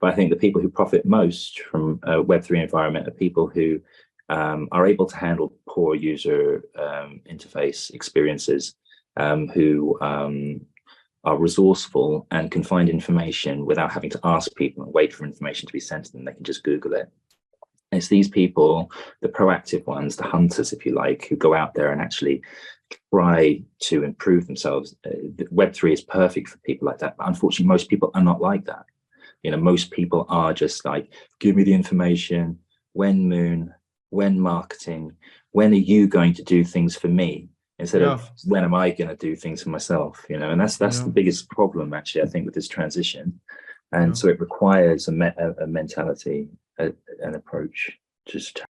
But I think the people who profit most from a Web3 environment are people who are able to handle poor user interface experiences, who are resourceful and can find information without having to ask people and wait for information to be sent to them. They can just Google it. And it's these people, the proactive ones, the hunters, if you like, who go out there and actually try to improve themselves. Web3 is perfect for people like that, but unfortunately, most people are not like that. You know, most people are just like, give me the information, when Moon, when marketing, when are you going to do things for me? Instead of when am I going to do things for myself, you know, and that's the biggest problem, actually, I think, with this transition. And so it requires a mentality, an approach. Just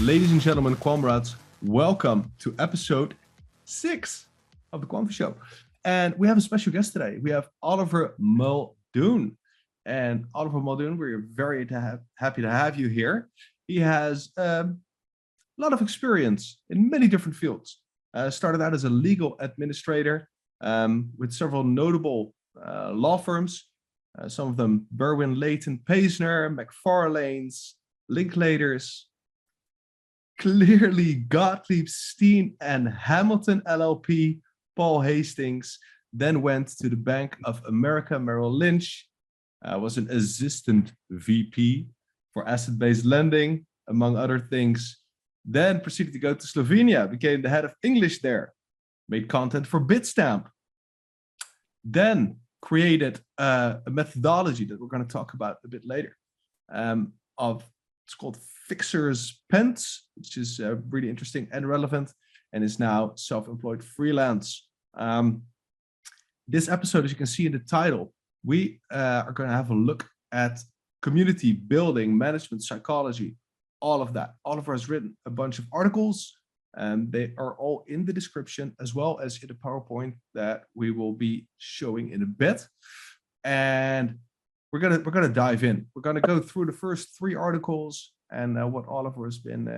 Ladies and gentlemen, comrades, welcome to episode 6 of the Quamfy Show. And we have a special guest today. We have Oliver Muldoon. And Oliver Muldoon, we're very happy to have you here. He has a lot of experience in many different fields. Started out as a legal administrator with several notable law firms. Some of them Berwin, Leighton, Paisner, McFarlane's, Linklaters, Clearly, Gottlieb, Steen, and Hamilton LLP. Paul Hastings then went to the Bank of America Merrill Lynch, was an assistant VP for asset-based lending, among other things. Then proceeded to go to Slovenia, became the head of English there, made content for Bitstamp. Then created a methodology that we're going to talk about a bit later. It's called Fixer's Pens, which is really interesting and relevant, and is now self-employed freelance. This episode, as you can see in the title, we are going to have a look at community building, management, psychology, all of that. Oliver has written a bunch of articles, and they are all in the description, as well as in the PowerPoint that we will be showing in a bit. And we're gonna dive in. We're gonna go through the first 3 articles and what Oliver has been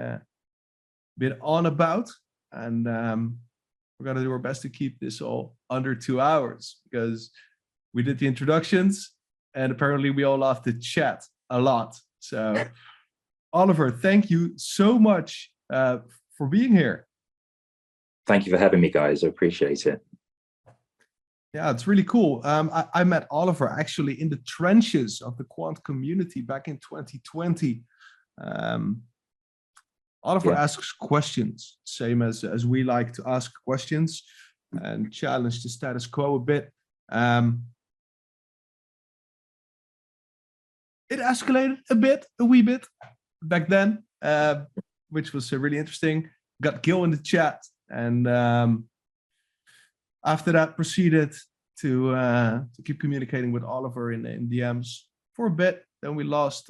on about, and we're gonna do our best to keep this all under 2 hours, because we did the introductions and apparently we all love to chat a lot. So, Oliver, thank you so much for being here. Thank you for having me, guys. I appreciate it. Yeah, it's really cool. I met Oliver actually in the trenches of the quant community back in 2020. Oliver asks questions, same as we like to ask questions, and challenge the status quo a bit. It escalated a wee bit back then, which was really interesting. Got Gil in the chat, and after that, proceeded to keep communicating with Oliver in DMs for a bit. Then we lost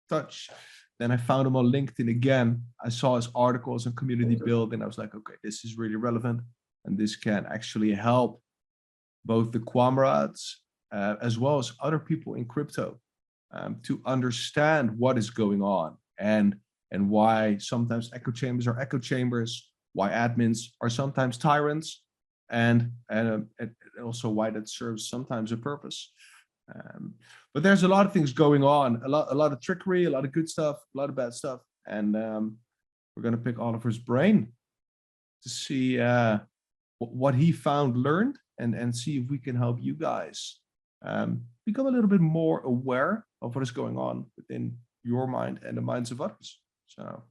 touch. Then I found him on LinkedIn again. I saw his articles on community building. I was like, okay, this is really relevant, and this can actually help both the comrades as well as other people in crypto to understand what is going on and why sometimes echo chambers are echo chambers, why admins are sometimes tyrants, and also why that serves sometimes a purpose. But there's a lot of things going on, a lot of trickery, a lot of good stuff, a lot of bad stuff, and we're going to pick Oliver's brain to see what he found, learned, and see if we can help you guys become a little bit more aware of what is going on within your mind and the minds of others. So,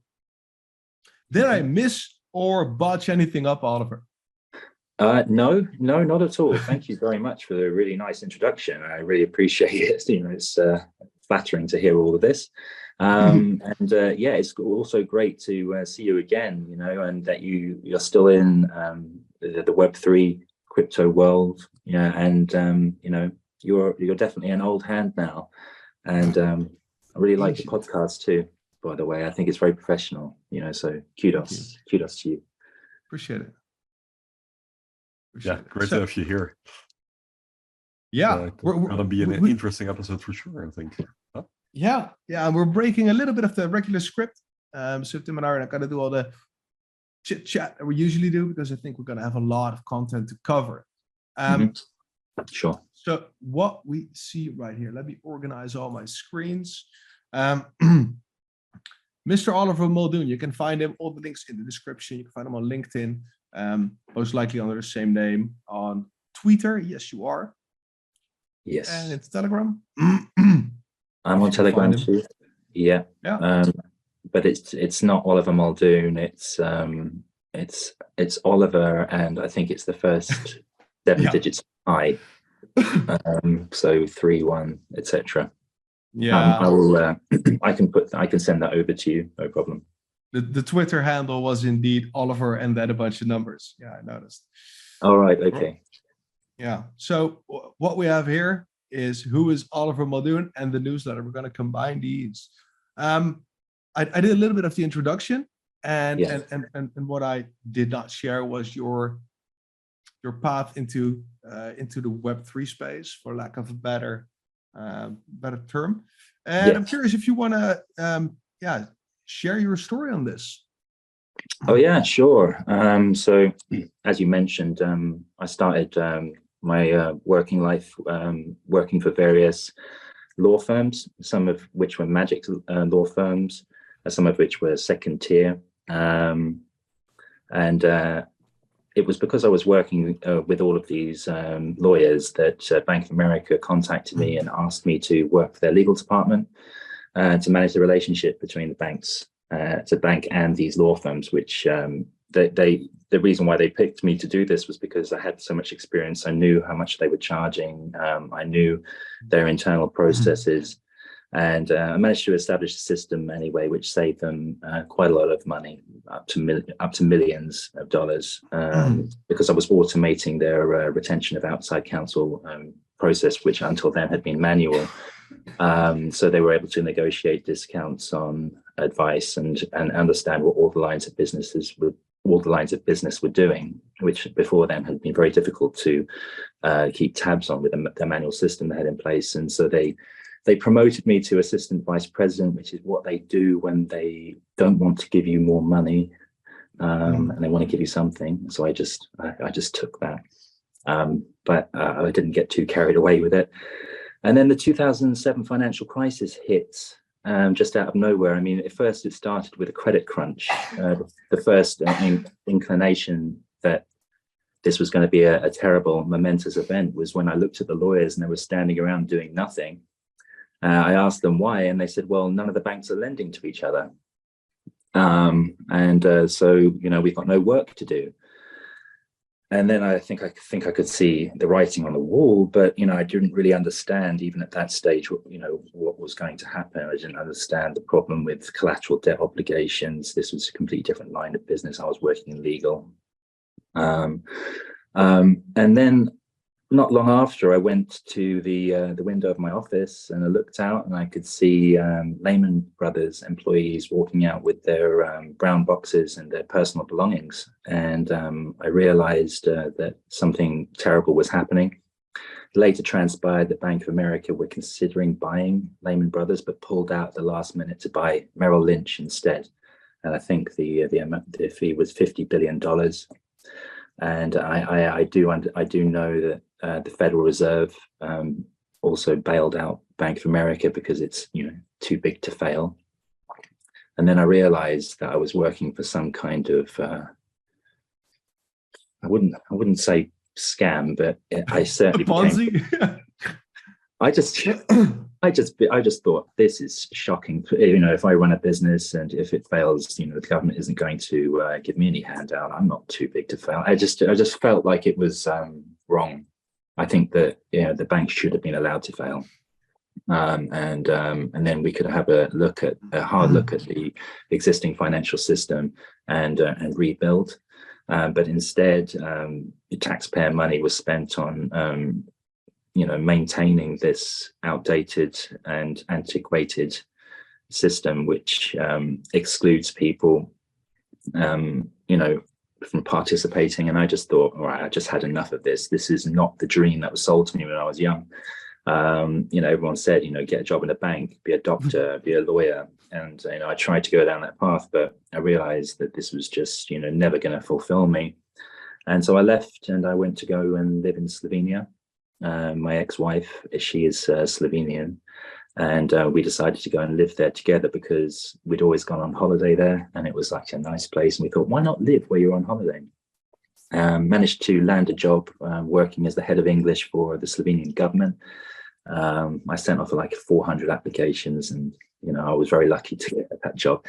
did I miss or botch anything up, Oliver? No, not at all. Thank you very much for the really nice introduction. I really appreciate it. You know, it's flattering to hear all of this. And yeah, it's also great to see you again, you know, and that you're still in the Web3 crypto world. Yeah, and you know, you're definitely an old hand now. And I really like the podcast too, by the way. I think it's very professional, you know, so kudos to you. Appreciate it. Yeah, great to have you here. Yeah, It's gonna be an interesting episode for sure, I think. Huh? Yeah, and we're breaking a little bit of the regular script. So Tim and I are not going to do all the chit chat that we usually do because I think we're going to have a lot of content to cover. Sure. So what we see right here, let me organize all my screens. Mr. Oliver Muldoon, you can find him, all the links in the description. You can find him on LinkedIn, most likely under the same name on Twitter. Yes, you are. Yes. And it's Telegram. I'm on Telegram too. Yeah. But it's not Oliver Muldoon. It's Oliver, and I think it's the first 7 digits I. So 3-1, etc. Yeah. I can send that over to you, no problem. The Twitter handle was indeed Oliver and then a bunch of numbers. Yeah, I noticed. All right. Okay. Yeah. So what we have here is who is Oliver Muldoon and the newsletter. We're going to combine these. I did a little bit of the introduction, and what I did not share was your path into the Web3 space, for lack of a better term. And I'm curious if you want to share your story on this. Oh yeah, sure. So as you mentioned, I started my working life working for various law firms, some of which were magic law firms, some of which were second tier. And it was because I was working with all of these lawyers that Bank of America contacted me and asked me to work for their legal department to manage the relationship between the banks, the bank and these law firms, which the reason why they picked me to do this was because I had so much experience. I knew how much they were charging. I knew their internal processes. And I managed to establish a system anyway, which saved them quite a lot of money, up to millions of dollars, because I was automating their retention of outside counsel process, which until then had been manual. So they were able to negotiate discounts on advice and understand what all the lines of business were doing, which before then had been very difficult to keep tabs on with the manual system they had in place. And so they promoted me to assistant vice president, which is what they do when they don't want to give you more money and they want to give you something. So I just took that, but I didn't get too carried away with it. And then the 2007 financial crisis hit just out of nowhere. I mean, at first it started with a credit crunch. The first inclination that this was going to be a terrible, momentous event was when I looked at the lawyers and they were standing around doing nothing. I asked them why, and they said, well, none of the banks are lending to each other. So, we've got no work to do. And then I think I could see the writing on the wall, but, I didn't really understand, even at that stage, what was going to happen. I didn't understand the problem with collateral debt obligations. This was a completely different line of business. I was working in legal. And then not long after, I went to the window of my office and I looked out and I could see Lehman Brothers employees walking out with their brown boxes and their personal belongings. And I realized that something terrible was happening. Later transpired that Bank of America were considering buying Lehman Brothers, but pulled out at the last minute to buy Merrill Lynch instead. And I think the fee was $50 billion. And I do know that the Federal Reserve also bailed out Bank of America because it's too big to fail. And then I realized that I was working for some kind of I wouldn't say scam, but I certainly Ponzi. I just thought, this is shocking. If I run a business and if it fails, the government isn't going to give me any handout. I'm not too big to fail. I just felt like it was wrong. I think that the bank should have been allowed to fail, and then we could have a hard look at the existing financial system and rebuild. But instead, the taxpayer money was spent on maintaining this outdated and antiquated system, which excludes people, from participating, and I just thought, all right, I just had enough of this. This is not the dream that was sold to me when I was young. Everyone said, get a job in a bank, be a doctor, be a lawyer. And, I tried to go down that path, but I realized that this was just, never going to fulfill me. And so I left and I went to go and live in Slovenia. My ex-wife, she is Slovenian. And we decided to go and live there together because we'd always gone on holiday there and it was like a nice place. And we thought, why not live where you're on holiday? Managed to land a job working as the head of English for the Slovenian government. I sent off like 400 applications and, I was very lucky to get that job.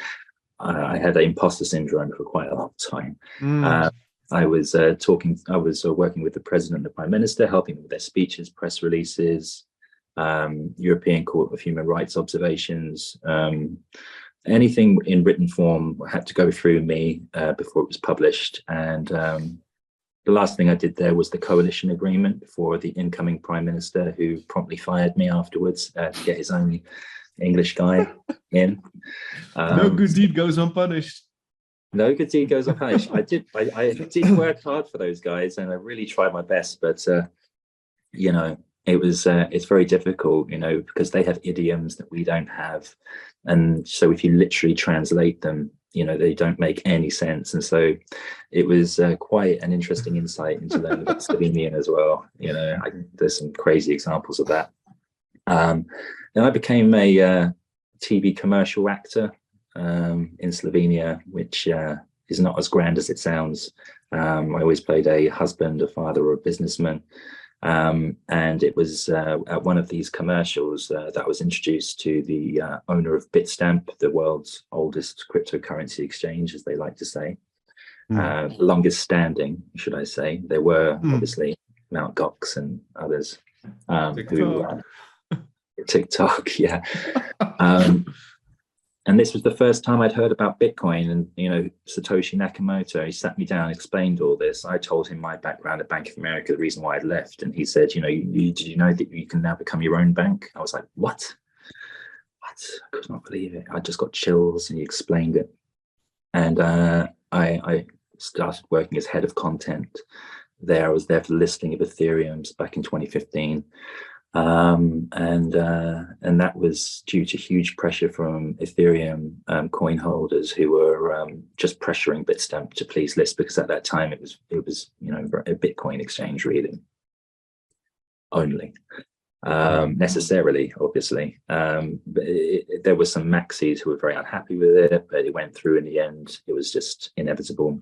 I had imposter syndrome for quite a long time. I was working with the president and the prime minister, helping with their speeches, press releases, European Court of Human Rights observations. Anything in written form had to go through me before it was published. And the last thing I did there was the coalition agreement for the incoming prime minister, who promptly fired me afterwards to get his own English guy in. No good deed goes unpunished. No good deed goes unpunished. I did work hard for those guys, and I really tried my best. But it's very difficult, because they have idioms that we don't have, and so if you literally translate them, they don't make any sense. And so it was quite an interesting insight into learning about Slovenian as well. There's some crazy examples of that. Then I became a TV commercial actor in Slovenia, which is not as grand as it sounds. I always played a husband, a father, or a businessman. And it was at one of these commercials that I was introduced to the owner of Bitstamp, the world's oldest cryptocurrency exchange, as they like to say. Longest standing, should I say. There were obviously Mt. Gox and others TikTok, yeah. And this was the first time I'd heard about Bitcoin, and Satoshi Nakamoto. He sat me down, explained all this. I told him my background at Bank of America, the reason why I'd left, and he said, did you know that you can now become your own bank? I was like, what? I could not believe it. I just got chills, and he explained it. And I started working as head of content there. I was there for the listing of Ethereum back in 2015. And that was due to huge pressure from Ethereum coin holders who were just pressuring Bitstamp to please list, because at that time it was a Bitcoin exchange really only, necessarily, obviously. But there were some maxis who were very unhappy with it, but it went through in the end. It was just inevitable.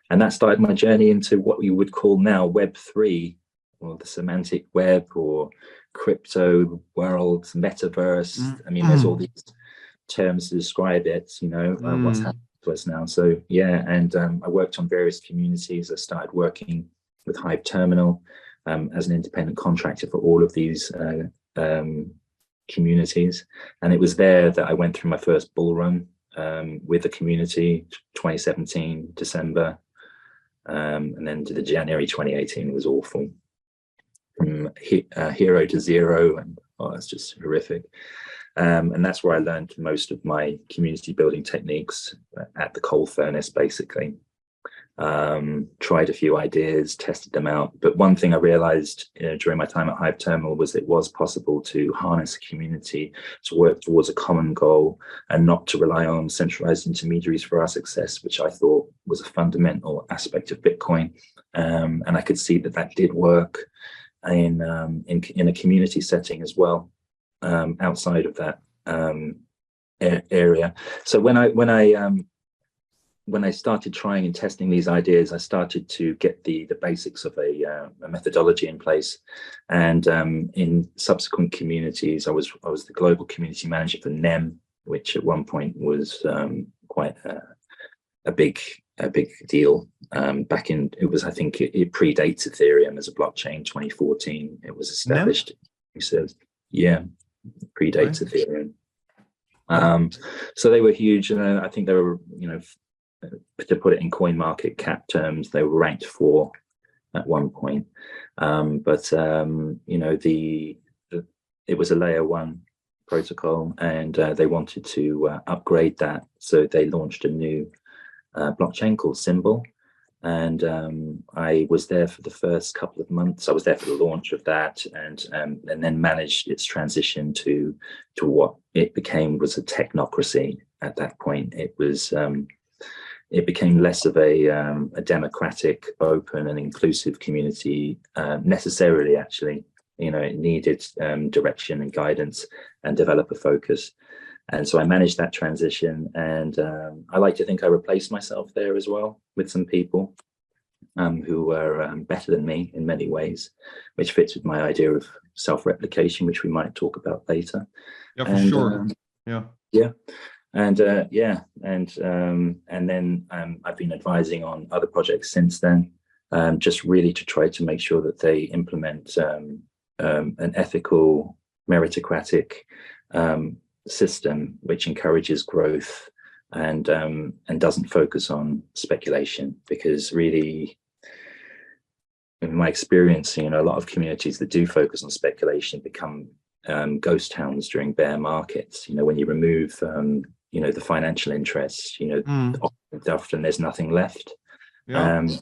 And that started my journey into what we would call now Web3, or the semantic web, or crypto world, metaverse. I mean, there's all these terms to describe it, what's happening to us now. So yeah, and I worked on various communities. I started working with Hive Terminal as an independent contractor for all of these communities. And it was there that I went through my first bull run with the community, 2017, December. And then to the January 2018 was awful. From hero to zero, and it's just horrific. And that's where I learned most of my community building techniques, at the coal furnace, basically. Tried a few ideas, tested them out. But one thing I realized during my time at Hive Terminal was it was possible to harness a community to work towards a common goal and not to rely on centralized intermediaries for our success, which I thought was a fundamental aspect of Bitcoin. And I could see that did work in a community setting as well, outside of that area. So when I started trying and testing these ideas, I started to get the basics of a methodology in place. And in subsequent communities, I was the global community manager for NEM, which at one point was quite a big deal. Back in, I think it predates Ethereum as a blockchain. 2014 it was established. So yeah, predates Ethereum. So they were huge, and I think they were, to put it in coin market cap terms, they were ranked 4 at one point. But it was a layer 1 protocol, and they wanted to upgrade that, so they launched a new blockchain called Symbol, And I was there for the first couple of months. I was there for the launch of that, and then managed its transition to what it became was a technocracy. At that point, it became less of a democratic, open, and inclusive community necessarily. Actually, it needed direction and guidance and developer focus. And so I managed that transition, and I like to think I replaced myself there as well with some people who were better than me in many ways, which fits with my idea of self-replication, which we might talk about later. Yeah, for sure. Yeah. And then I've been advising on other projects since then, just really to try to make sure that they implement an ethical, meritocratic system which encourages growth and doesn't focus on speculation. Because really, in my experience, a lot of communities that do focus on speculation become ghost towns during bear markets. When you remove the financial interests, often there's nothing left. And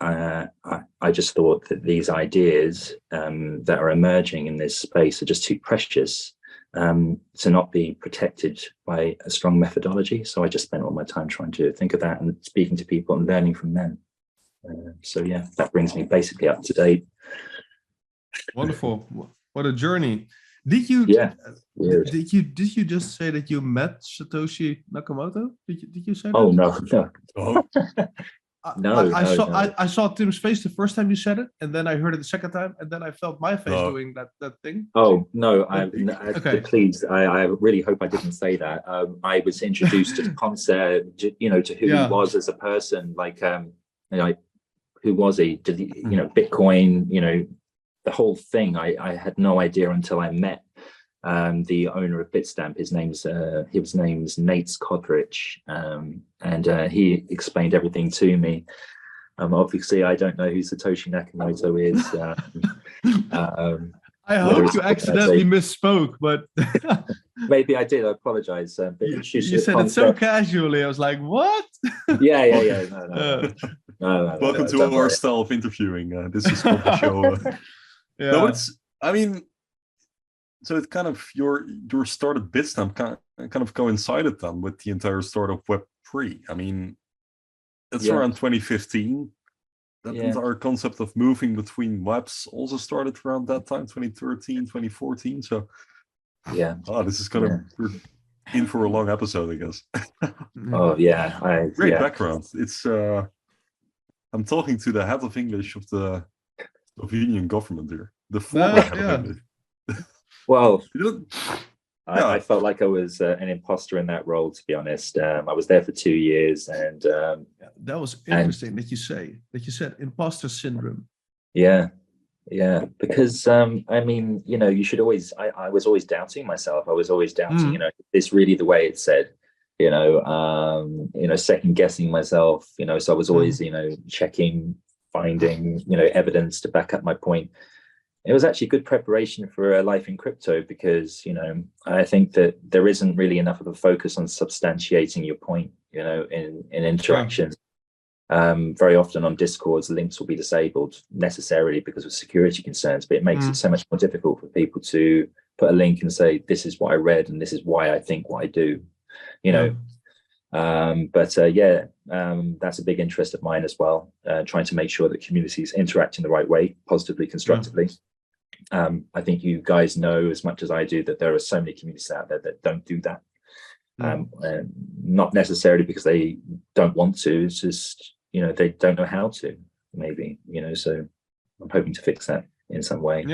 I just thought that these ideas that are emerging in this space are just too precious to not be protected by a strong methodology. So I just spent all my time trying to think of that and speaking to people and learning from them. So yeah, that brings me basically up to date. Wonderful. What a journey. Did you did you just say that you met Satoshi Nakamoto? Did you say that? Oh no. Oh. I saw Tim's face the first time you said it, and then I heard it the second time, and then I felt my face doing that thing. Oh no! Okay. Please, I really hope I didn't say that. I was introduced to the concept, to who he was as a person. Who was he? Did he, Bitcoin? The whole thing. I had no idea until I met the owner of Bitstamp. His name's Nate Codrich, and he explained everything to me. Obviously, I don't know who Satoshi Nakamoto is. I hope you accidentally misspoke, but maybe I did. I apologize. But you said it so casually. I was like, "What?" Yeah. No. Welcome to our style of interviewing. This is called the show. No, so it kind of your start at Bitstamp kind of coincided then with the entire start of Web3. I mean, it's around 2015. That entire concept of moving between webs also started around that time, 2013, 2014. So this is kind of we're in for a long episode, I guess. Oh yeah, great background. It's I'm talking to the head of English of the Slovenian government here. The former head of English. Well, I felt like I was an imposter in that role, to be honest. I was there for 2 years, and that was interesting that you said imposter syndrome. Yeah, because you should always. I was always doubting myself. I was always doubting, it's really the way it's said. Second guessing myself. So I was always, checking, finding, evidence to back up my point. It was actually good preparation for a life in crypto, because I think that there isn't really enough of a focus on substantiating your point in interactions. Very often on Discords, links will be disabled necessarily because of security concerns, but it makes it so much more difficult for people to put a link and say, this is what I read and this is why I think what I do. That's a big interest of mine as well, trying to make sure that communities interact in the right way, positively, constructively. I think you guys know as much as I do that there are so many communities out there that don't do that. Not necessarily because they don't want to, it's just they don't know how to, maybe, so I'm hoping to fix that in some way.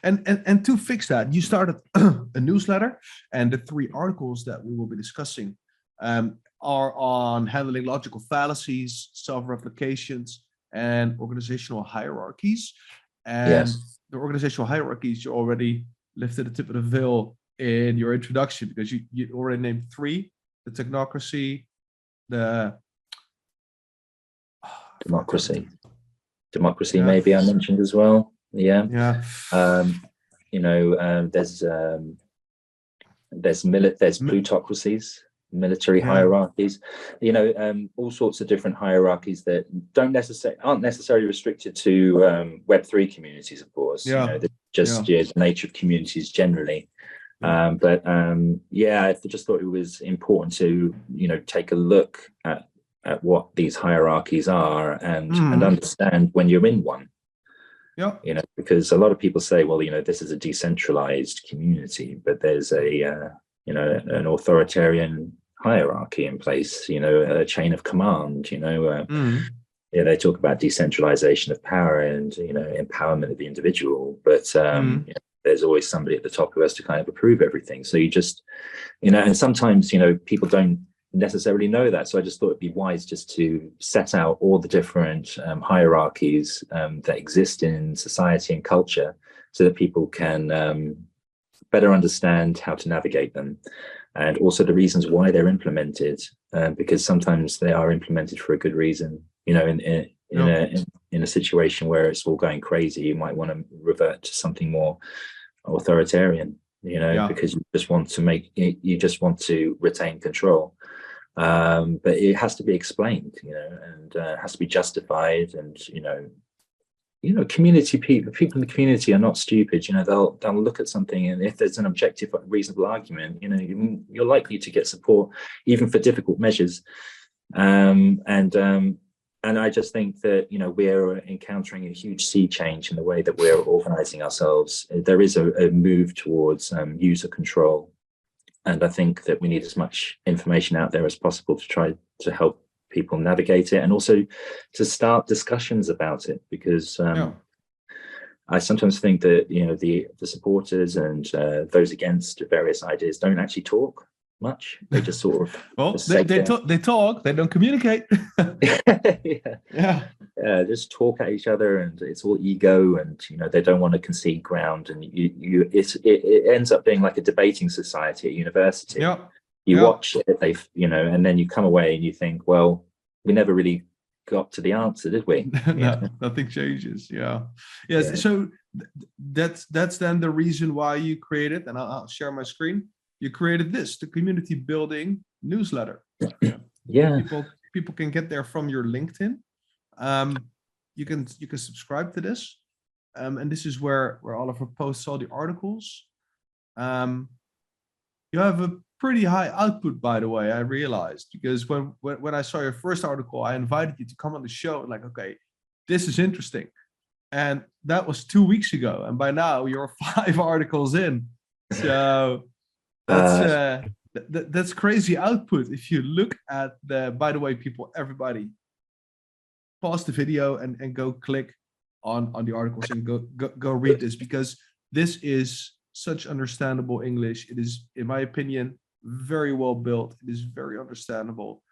And to fix that, you started a newsletter, and the 3 articles that we will be discussing are on handling logical fallacies, self-replications, and organizational hierarchies. And the organizational hierarchies you already lifted the tip of the veil in your introduction, because you already named 3: the technocracy, the democracy maybe I mentioned as well. There's plutocracies, military hierarchies, all sorts of different hierarchies that aren't necessarily restricted to Web3 communities, of course. The nature of communities generally. I just thought it was important to take a look at what these hierarchies are and understand when you're in one. Because a lot of people say, well, this is a decentralized community, but there's an authoritarian hierarchy in place, a chain of command, they talk about decentralization of power and, empowerment of the individual, but there's always somebody at the top who has to kind of approve everything. So you just, and sometimes, people don't necessarily know that. So I just thought it'd be wise just to set out all the different hierarchies that exist in society and culture so that people can better understand how to navigate them, and also the reasons why they're implemented, because sometimes they are implemented for a good reason. In a situation where it's all going crazy, you might want to revert to something more authoritarian, because you just want to retain control. But it has to be explained, and has to be justified, and community people in the community are not stupid. They'll look at something, and if there's an objective, reasonable argument, you're likely to get support even for difficult measures. And I just think that we're encountering a huge sea change in the way that we're organizing ourselves. There is a move towards user control, and I think that we need as much information out there as possible to try to help people navigate it, and also to start discussions about it, because I sometimes think that the supporters and those against various ideas don't actually talk much. They just sort of they talk, they don't communicate. Just talk at each other, and it's all ego, and they don't want to concede ground, and it ends up being like a debating society at university. Watch it, and then you come away and you think, well, we never really got to the answer, did we? Nothing changes. So that's then the reason why you created, and I'll share my screen. You created the community building newsletter. People can get there from your LinkedIn. You can subscribe to this, and this is where Oliver posts all the articles. You have a pretty high output, by the way. I realized, because when I saw your first article, I invited you to come on the show. Like, okay, this is interesting, and that was 2 weeks ago, and by now you're 5 articles in. So. That's crazy output. If you look at by the way, everybody pause the video and go click on the articles and go read this, because this is such understandable English. It is, in my opinion, very well built. It is very understandable.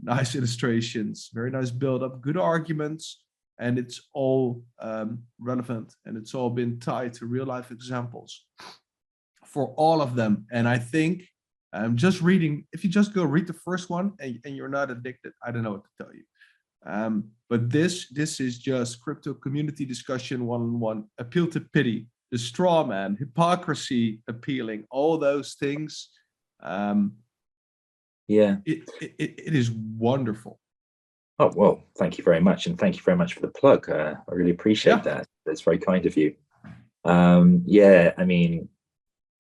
Nice illustrations, very nice build up, good arguments, and it's all relevant, and it's all been tied to real life examples for all of them. And I think just reading, if you just go read the first one and you're not addicted, I don't know what to tell you. But this is just crypto community discussion 1-on-1, appeal to pity, the straw man, hypocrisy appealing, all those things. It is wonderful. Oh, well, thank you very much. And thank you very much for the plug. I really appreciate that. That's very kind of you. I mean,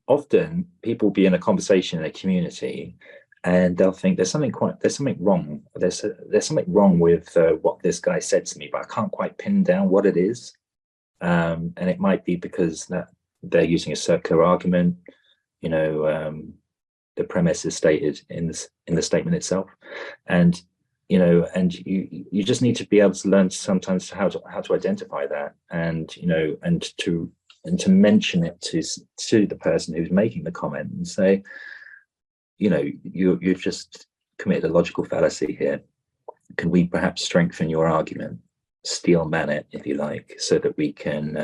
often people will be in a conversation in a community and they'll think there's something wrong. There's something wrong with what this guy said to me, but I can't quite pin down what it is. And it might be because that they're using a circular argument. The premise is stated in the statement itself, and you just need to be able to learn sometimes how to identify that, and to mention it to the person who's making the comment and say, you've just committed a logical fallacy here. Can we perhaps strengthen your argument, steel man it, if you like, so that we can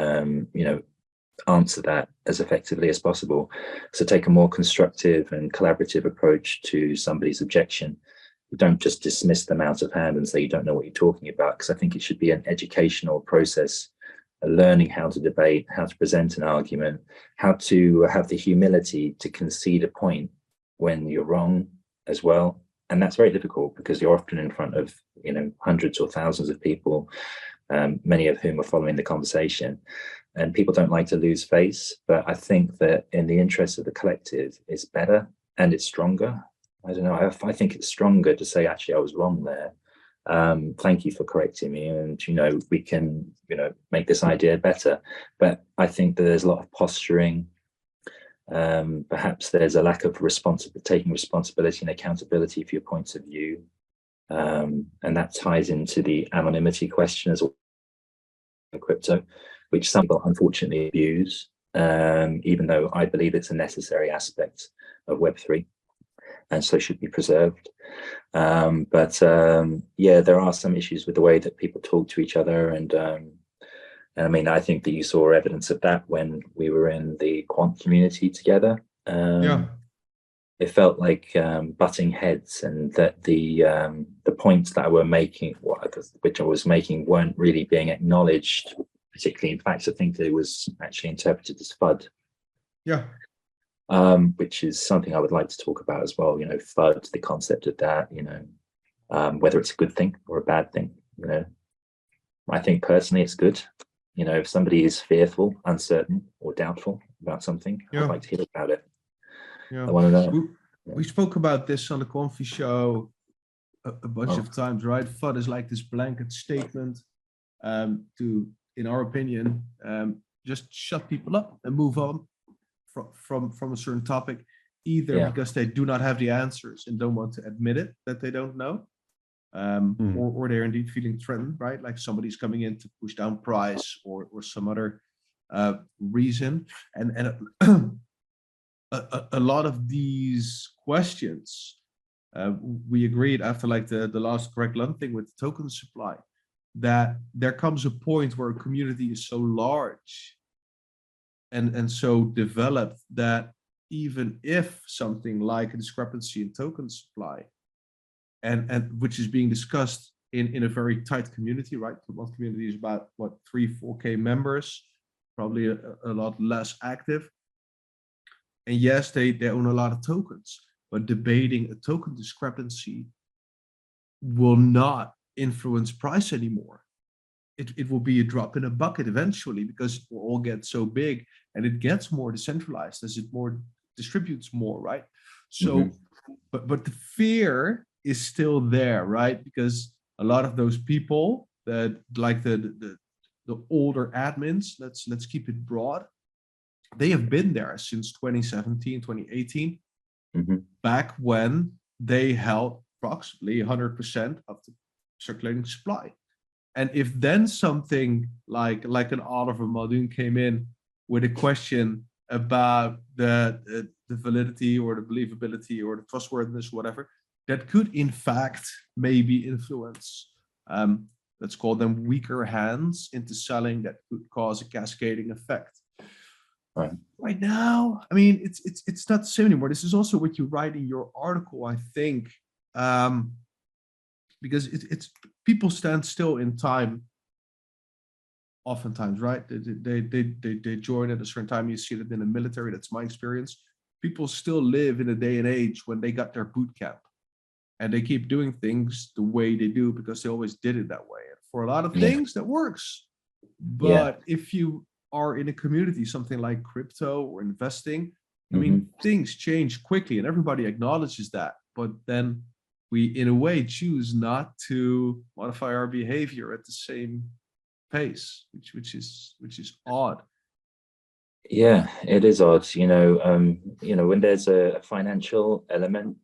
answer that as effectively as possible? So take a more constructive and collaborative approach to somebody's objection. You don't just dismiss them out of hand and say you don't know what you're talking about, because I think it should be an educational process, learning how to debate, how to present an argument, how to have the humility to concede a point, when you're wrong as well. And that's very difficult because you're often in front of, hundreds or thousands of people, many of whom are following the conversation, and people don't like to lose face. But I think that in the interest of the collective, it's better and it's stronger. I don't know. I think it's stronger to say, actually, I was wrong there. Thank you for correcting me, and we can make this idea better. But I think that there's a lot of posturing. Perhaps there's a lack of taking responsibility and accountability for your points of view, and that ties into the anonymity question as well in crypto, which some people unfortunately abuse, even though I believe it's a necessary aspect of Web3 and so should be preserved. But there are some issues with the way that people talk to each other, and I mean, I think that you saw evidence of that when we were in the quant community together. It felt like butting heads, and that the points that I were making, which I was making, weren't really being acknowledged. Particularly, in fact, I think it was actually interpreted as FUD. Which is something I would like to talk about as well. FUD, the concept of that. Whether it's a good thing or a bad thing. I think personally it's good. If somebody is fearful, uncertain, or doubtful about something, I'd like to hear about it. I want to know. We spoke about this on the Quamfy show a bunch of times, right? FUD is like this blanket statement to, in our opinion, just shut people up and move on from a certain topic, either because they do not have the answers and don't want to admit it that they don't know. Or they're indeed feeling threatened, right? Like somebody's coming in to push down price or some other reason. And a lot of these questions, we agreed after like the last Greg Lund thing with the token supply, that there comes a point where a community is so large and so developed that even if something like a discrepancy in token supply, and which is being discussed in a very tight community, right? The one community is about 3-4K members, probably a lot less active. And yes, they own a lot of tokens, but debating a token discrepancy will not influence price anymore. It will be a drop in a bucket eventually, because it will all get so big and it gets more decentralized as it distributes more, right? So, but the fear is still there, right? Because a lot of those people that like the older admins, let's keep it broad, they have been there since 2017, 2018, back when they held approximately 100% of the circulating supply. And if then something like an Oliver Muldoon came in with a question about the validity or the believability or the trustworthiness, whatever, that could in fact maybe influence, let's call them weaker hands into selling, that could cause a cascading effect. Right now, I mean, it's not the same anymore. This is also what you write in your article, I think, because it's people stand still in time. Oftentimes, right? They join at a certain time. You see that in the military. That's my experience. People still live in a day and age when they got their boot camp, and they keep doing things the way they do because they always did it that way. And for a lot of things, that works. But if you are in a community, something like crypto or investing, I mean, things change quickly, and everybody acknowledges that. But then we, in a way, choose not to modify our behavior at the same pace, which is odd. Yeah, it is odd. When there's a financial element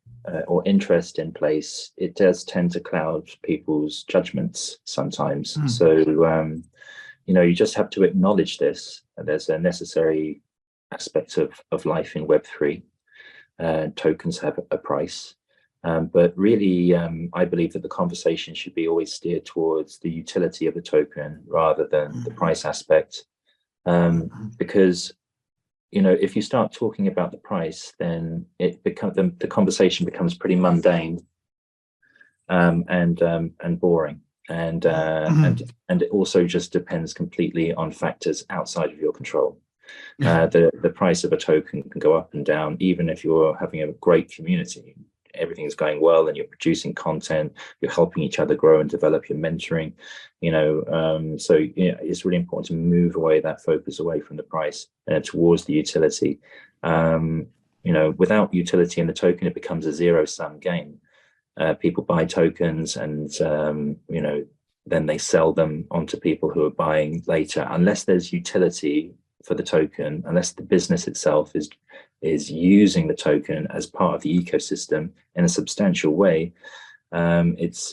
or interest in place, it does tend to cloud people's judgments sometimes. So you just have to acknowledge this. There's a necessary aspect of life in Web3. Tokens have a price. But really, I believe that the conversation should be always steered towards the utility of the token rather than the price aspect. Because, if you start talking about the price, then the conversation becomes pretty mundane and boring. And it also just depends completely on factors outside of your control. The price of a token can go up and down, even if you're having a great community. Everything's going well and you're producing content, you're helping each other grow and develop, you're mentoring, so it's really important to move away that focus away from the price and towards the utility. Without utility in the token, it becomes a zero-sum game. People buy tokens and then they sell them onto people who are buying later. Unless there's utility for the token, unless the business itself is using the token as part of the ecosystem in a substantial way, it's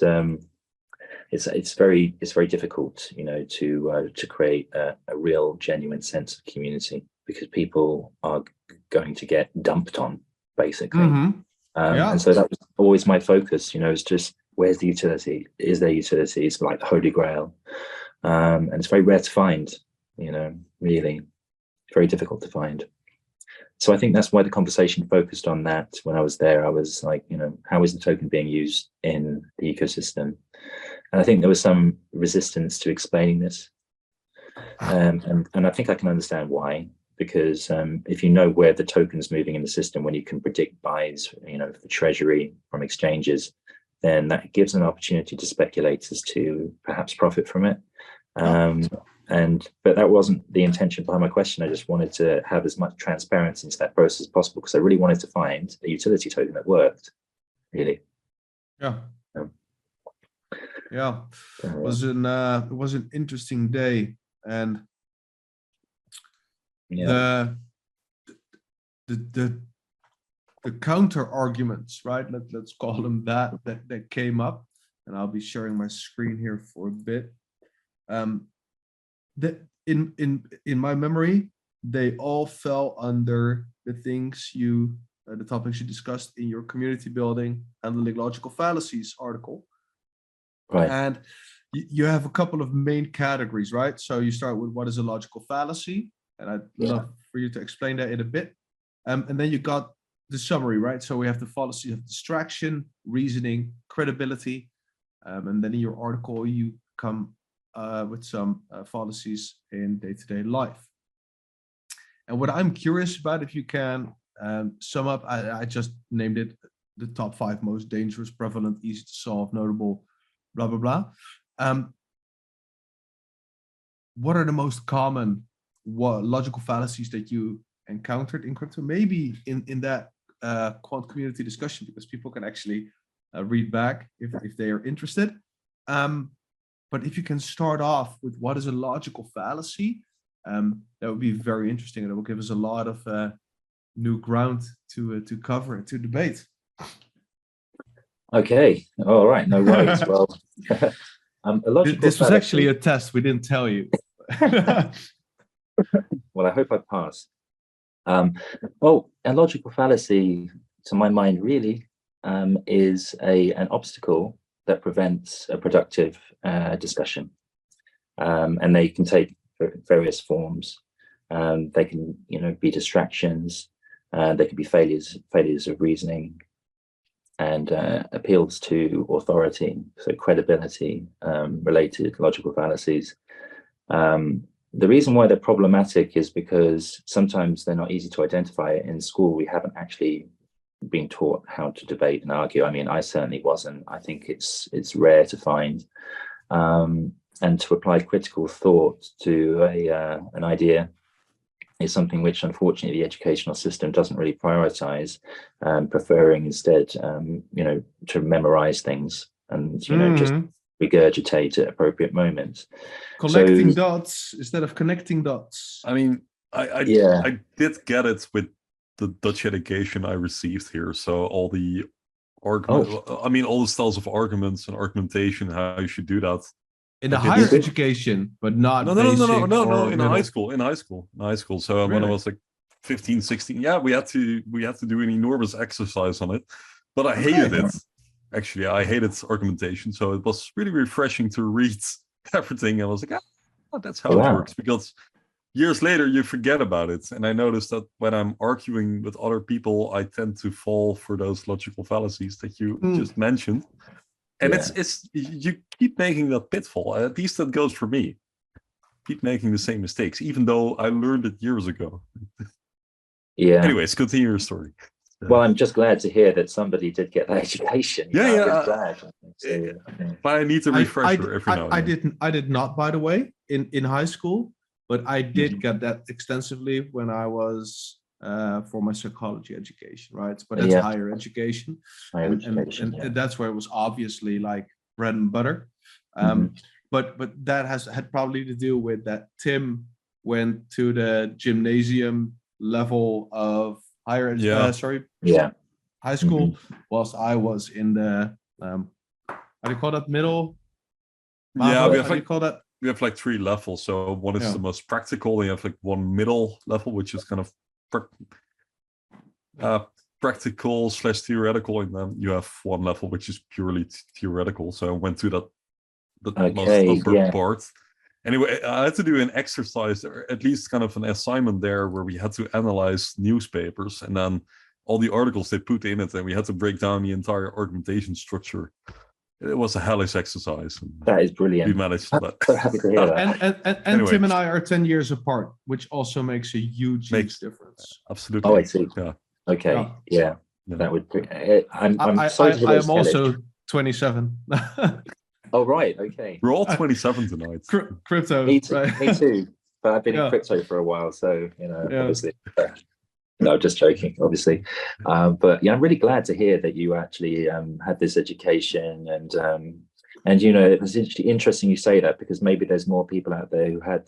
very difficult, to create a real genuine sense of community, because people are going to get dumped on, basically. And so that was always my focus, is just, where's the utility? Is there utility? It's like the Holy Grail. And it's very rare to find, really very difficult to find. So I think that's why the conversation focused on that. When I was there, I was like, how is the token being used in the ecosystem? And I think there was some resistance to explaining this. And I think I can understand why, because if you know where the token's moving in the system, when you can predict buys, for treasury from exchanges, then that gives an opportunity to speculators to perhaps profit from it. But that wasn't the intention behind my question. I just wanted to have as much transparency into that process as possible, because I really wanted to find a utility token that worked, really. It was an interesting day, and the counter arguments, right? Let's call them that came up, and I'll be sharing my screen here for a bit. In my memory, they all fell under the things the topics you discussed in your community building handling logical fallacies article. Right. And you have a couple of main categories, right? So you start with what is a logical fallacy, and I'd love for you to explain that in a bit. And then you got the summary, right? So we have the fallacy of distraction, reasoning, credibility, and then in your article you come with some fallacies in day-to-day life. And what I'm curious about, if you can sum up, I just named it the top 5 most dangerous, prevalent, easy to solve, notable, blah, blah, blah. What are the most common logical fallacies that you encountered in crypto? Maybe in that quant community discussion, because people can actually read back if they are interested. But if you can start off with what is a logical fallacy, that would be very interesting, and it will give us a lot of new ground to cover and to debate. Okay, all right, no worries. Well, this was actually a test. We didn't tell you. Well, I hope I pass. Well, a logical fallacy, to my mind, really is an obstacle that prevents a productive discussion, and they can take various forms. They can, be distractions. They can be failures of reasoning, and appeals to authority, so credibility related logical fallacies. The reason why they're problematic is because sometimes they're not easy to identify. In school, we haven't actually been taught how to debate and argue. I mean, I certainly wasn't. I think it's rare to find, and to apply critical thought to an idea is something which, unfortunately, the educational system doesn't really prioritize, preferring instead, to memorize things and just regurgitate at appropriate moments. Collecting dots instead of connecting dots. I mean, I did get it with the Dutch education I received here. So all the all the styles of arguments and argumentation, how you should do that. In the higher education, but not no, in high school. So when I was like 15, 16, we had to do an enormous exercise on it. But I hated it. Actually, I hated argumentation. So it was really refreshing to read everything. I was like, that's how it works. Because years later, you forget about it. And I noticed that when I'm arguing with other people, I tend to fall for those logical fallacies that you just mentioned. And it's you keep making that pitfall. At least that goes for me. keep making the same mistakes, even though I learned it years ago. Yeah. Anyways, continue your story. Well, I'm just glad to hear that somebody did get that education. Yeah, I'm yeah. really glad. So, but I need a refresher every now and then. I did not, by the way, in high school, but I did get that extensively when I was for my psychology education, right? But that's higher education. And that's where it was obviously like bread and butter. But that had probably to do with that Tim went to the gymnasium level of higher high school, whilst I was in the how do you call that, middle? Yeah, how do you call that? We have like 3 levels. So one is the most practical. You have like one middle level, which is kind of practical / theoretical, and then you have one level which is purely theoretical. So I went to the most upper part. Anyway, I had to do an exercise, or at least kind of an assignment there, where we had to analyze newspapers and then all the articles they put in it, and we had to break down the entire argumentation structure. It was a hellish exercise. That is brilliant. We managed that. So happy to hear that. And anyway, Tim and I are 10 years apart, which also makes a huge difference. Absolutely. Oh, I see. Yeah. Okay. Yeah. That would. I'm I am also 27. Oh, right. Okay. We're all 27 tonight. Crypto. Me too. But I've been in crypto for a while, so obviously. No, just joking, obviously. But yeah, I'm really glad to hear that you actually had this education, and it was interesting you say that, because maybe there's more people out there who had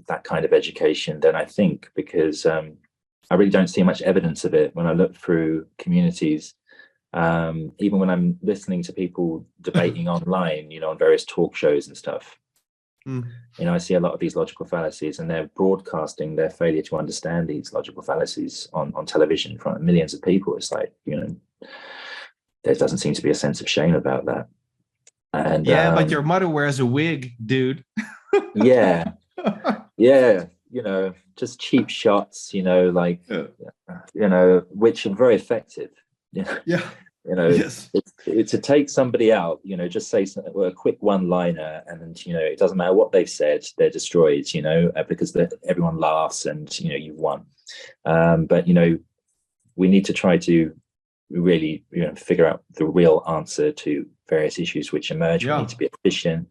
that kind of education than I think, because I really don't see much evidence of it when I look through communities. Even when I'm listening to people debating online, on various talk shows and stuff, I see a lot of these logical fallacies, and they're broadcasting their failure to understand these logical fallacies on television in front of millions of people. It's like, there doesn't seem to be a sense of shame about that. And but your mother wears a wig, dude. yeah, just cheap shots, which are very effective. To take somebody out, just say a quick one-liner, and it doesn't matter what they've said, they're destroyed, because everyone laughs and you've won. But we need to try to really figure out the real answer to various issues which emerge. We need to be efficient.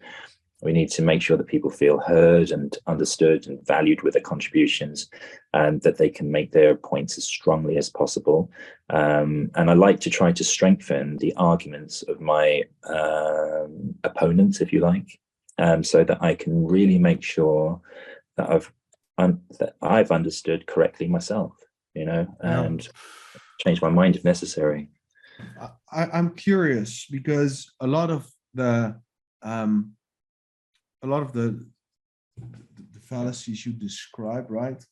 We need to make sure that people feel heard and understood and valued with their contributions, and that they can make their points as strongly as possible. And I like to try to strengthen the arguments of my opponents, if you like, so that I can really make sure that I've understood correctly myself, and change my mind if necessary. I'm curious, because a lot of the fallacies you describe, right?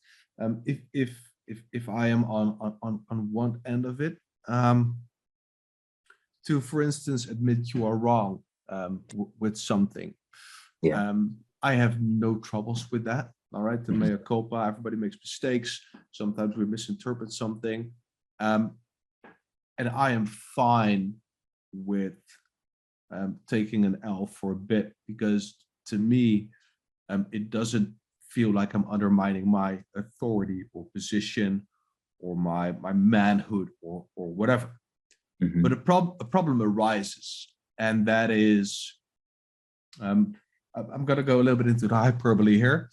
If I am on one end of it, to, for instance, admit you are wrong with something, I have no troubles with that. All right, the mea culpa. Everybody makes mistakes. Sometimes we misinterpret something, and I am fine with taking an L for a bit, because to me, it doesn't feel like I'm undermining my authority or position or my manhood or whatever. But a problem arises, and that is, I'm going to go a little bit into the hyperbole here.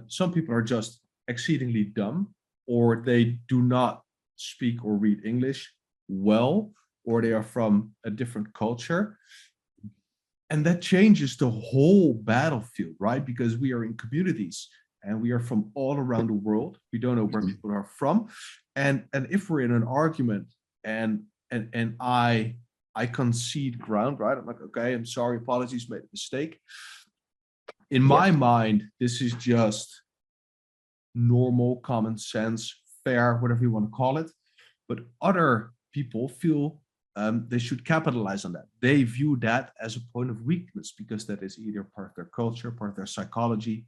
Some people are just exceedingly dumb, or they do not speak or read English well, or they are from a different culture. And that changes the whole battlefield, right? Because we are in communities and we are from all around the world. We don't know where people are from. And if we're in an argument and I concede ground, right? I'm like, okay, I'm sorry, apologies, made a mistake. In my mind, this is just normal, common sense, fair, whatever you want to call it. But other people feel they should capitalize on that. They view that as a point of weakness, because that is either part of their culture, part of their psychology,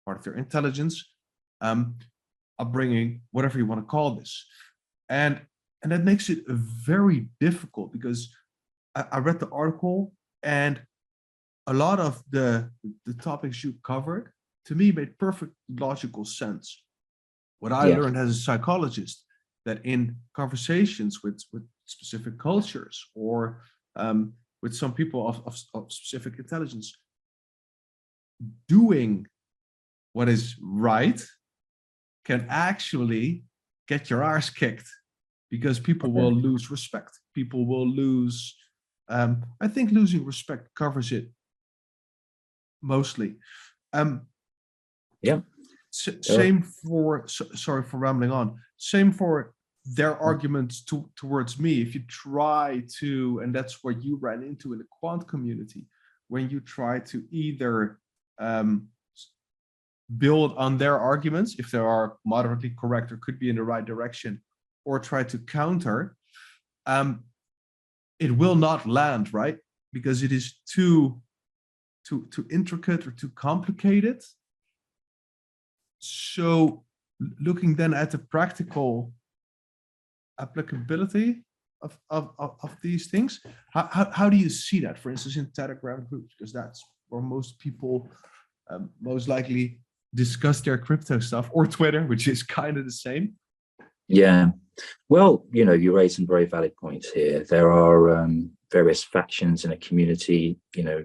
part of their intelligence, upbringing, whatever you want to call this. And that makes it very difficult, because I read the article, and a lot of the topics you covered to me made perfect logical sense. What I learned as a psychologist, that in conversations with specific cultures or with some people of specific intelligence, doing what is right can actually get your arse kicked, because people will lose respect. People will lose, I think losing respect covers it mostly. Same for, sorry for rambling on, same for their arguments towards me. If you try to, and that's what you ran into in the quant community, when you try to either build on their arguments, if they are moderately correct or could be in the right direction, or try to counter, it will not land, right? Because it is too intricate or too complicated. So looking then at the practical applicability of these things, how do you see that, for instance, in Telegram groups? Because that's where most people most likely discuss their crypto stuff, or Twitter, which is kind of the same. Yeah, well, you raise some very valid points here. There are various factions in a community,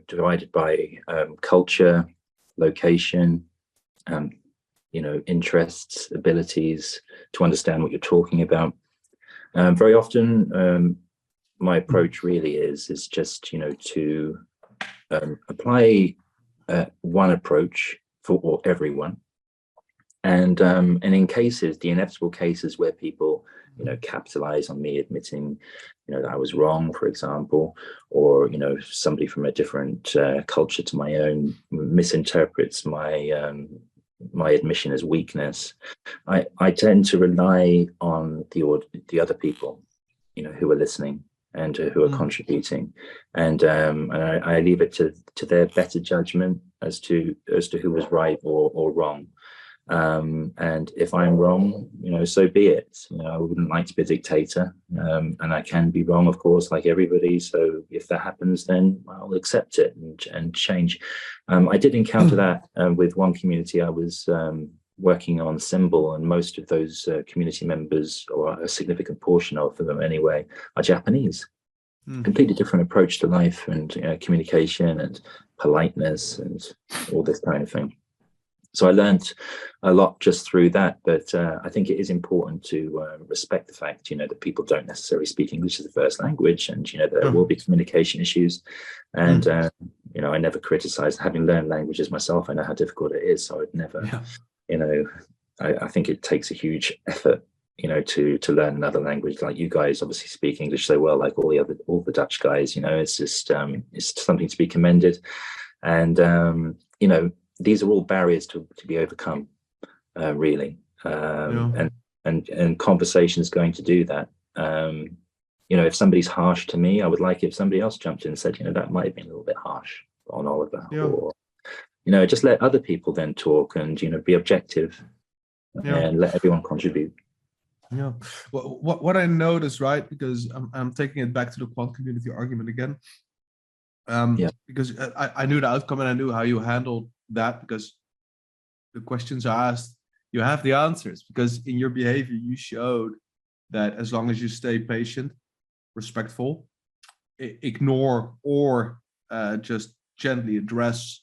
divided by culture, location, interests, abilities to understand what you're talking about. Very often, my approach really is just, to apply one approach for everyone. And in cases, the inevitable cases where people, capitalize on me admitting, that I was wrong, for example, or, somebody from a different culture to my own misinterprets my admission as weakness, I tend to rely on the other people, who are listening and who are contributing, and I leave it to their better judgment as to who was right or wrong. And if I'm wrong, so be it. I wouldn't like to be a dictator, and I can be wrong, of course, like everybody. So if that happens, then I'll accept it and change. I did encounter that with one community I was working on, Symbol, and most of those community members, or a significant portion of them anyway, are Japanese. Completely different approach to life and communication and politeness and all this kind of thing. So I learned a lot just through that, but I think it is important to respect the fact, that people don't necessarily speak English as a first language, and there will be communication issues. And I never criticize. Having learned languages myself, I know how difficult it is. So I'd never, I think it takes a huge effort, to learn another language. Like you guys obviously speak English so well, like all the Dutch guys. It's just it's something to be commended, and these are all barriers to be overcome, really. And conversation is going to do that. If somebody's harsh to me, I would like if somebody else jumped in and said, that might have been a little bit harsh on Oliver. Or, just let other people then talk and, be objective and let everyone contribute. Yeah. Well, what I noticed, right, because I'm taking it back to the quant community argument again. Because I knew the outcome and I knew how you handled that, because the questions are asked, you have the answers, because in your behavior you showed that as long as you stay patient, respectful, ignore or just gently address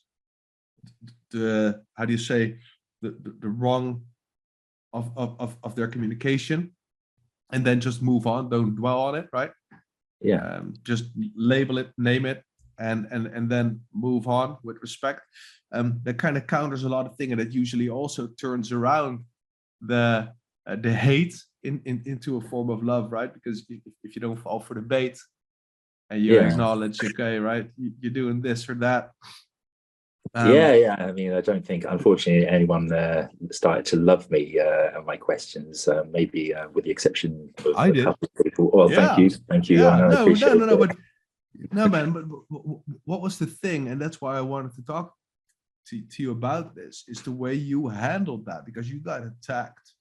the, how do you say, the wrong of their communication, and then just move on, don't dwell on it, right? Just label it, name it, and then move on with respect. That kind of counters a lot of things, and that usually also turns around the hate into a form of love, right? Because if you don't fall for the bait and you acknowledge, okay, right, you're doing this or that. I mean, I don't think, unfortunately, anyone started to love me and my questions. Maybe with the exception of I did. couple of people. Well, thank you. Yeah, I appreciate it. but no, man. But what was the thing? And that's why I wanted to talk to you about this. Is the way you handled that, because you got attacked,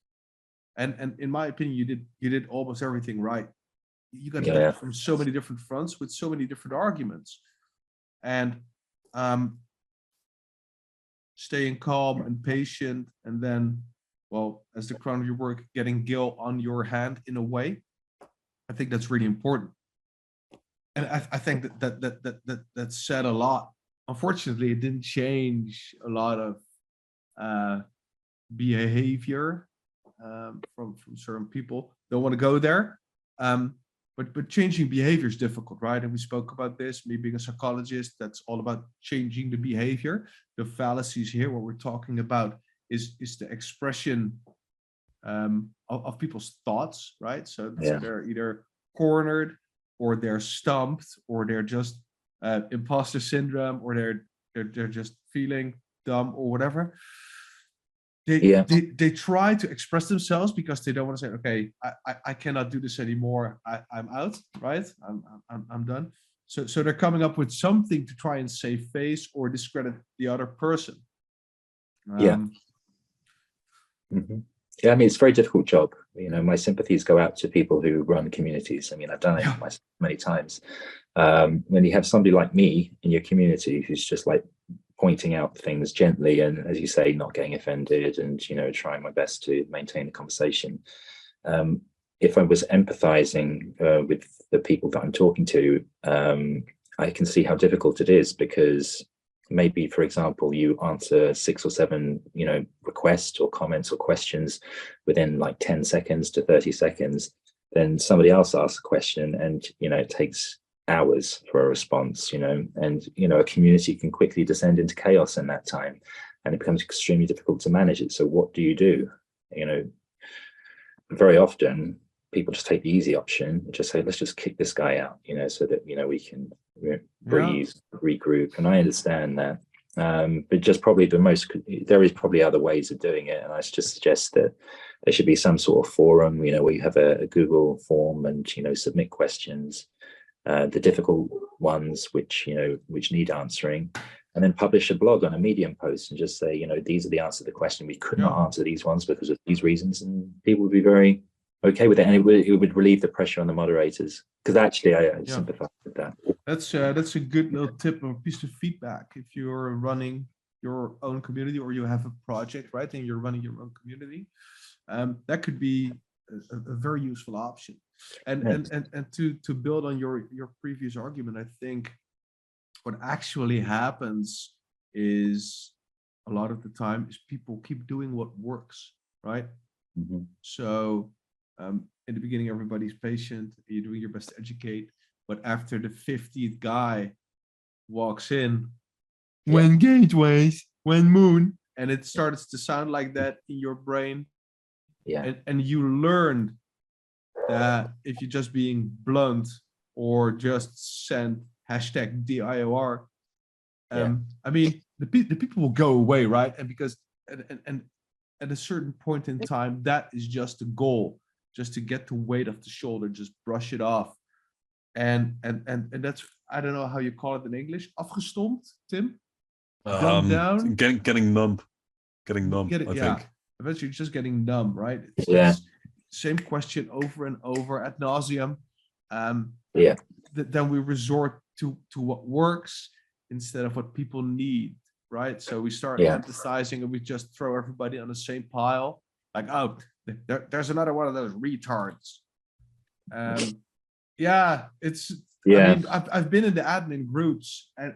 and in my opinion, you did almost everything right. You got attacked from so many different fronts with so many different arguments, and staying calm and patient, and then, well, as the crown of your work, getting Gil on your hand in a way. I think that's really important. And I think that said a lot. Unfortunately, it didn't change a lot of behavior from certain people. Don't want to go there. But changing behavior is difficult, right? And we spoke about this, me being a psychologist, that's all about changing the behavior. The fallacies here, what we're talking about is the expression of people's thoughts, right? So they're either cornered, or they're stumped, or they're just imposter syndrome, or they're just feeling dumb or whatever. They try to express themselves because they don't want to say, okay, I cannot do this anymore. I'm out, right? I'm done. So they're coming up with something to try and save face or discredit the other person. Yeah, I mean, it's a very difficult job. You know, my sympathies go out to people who run communities. I mean, I've done it myself many times. When you have somebody like me in your community who's just like pointing out things gently and, as you say, not getting offended, and, you know, trying my best to maintain the conversation. If I was empathizing with the people that I'm talking to, I can see how difficult it is, because maybe, for example, you answer 6 or 7, you know, requests or comments or questions within like 10 seconds to 30 seconds. Then somebody else asks a question, and, you know, it takes hours for a response, you know, and, you know, a community can quickly descend into chaos in that time, and it becomes extremely difficult to manage it. So what do? You know, very often people just take the easy option, just say, let's just kick this guy out, you know, so that, you know, we can breathe, regroup. And I understand that. But just probably there is probably other ways of doing it. And I just suggest that there should be some sort of forum, you know, where you have a Google form and, you know, submit questions, the difficult ones which need answering, and then publish a blog on a Medium post and just say, you know, these are the answers to the question. We could not answer these ones because of these reasons, and people would be very okay with it, and it would relieve the pressure on the moderators. Because actually, I sympathize with that. That's a good little tip or piece of feedback. If you're running your own community, or you have a project, right, and you're running your own community, that could be a very useful option. And to build on your previous argument, I think what actually happens is, a lot of the time, is people keep doing what works, right? So in the beginning, everybody's patient, you're doing your best to educate, but after the 50th guy walks in, when gateways, when moon, and it starts to sound like that in your brain, and you learned that if you're just being blunt, or just send #DIOR, I mean, the people will go away, right? And because and at a certain point in time, that is just the goal, just to get the weight off the shoulder, just brush it off, and that's, I don't know how you call it in English, afgestompt, Tim? Dumbed down? Getting numb. I think. Eventually just getting numb, right? It's just same question over and over ad nauseum. Then we resort to what works instead of what people need, right? So we start emphasizing, and we just throw everybody on the same pile, like, oh, there's another one of those retards. I mean, I've been in the admin groups, and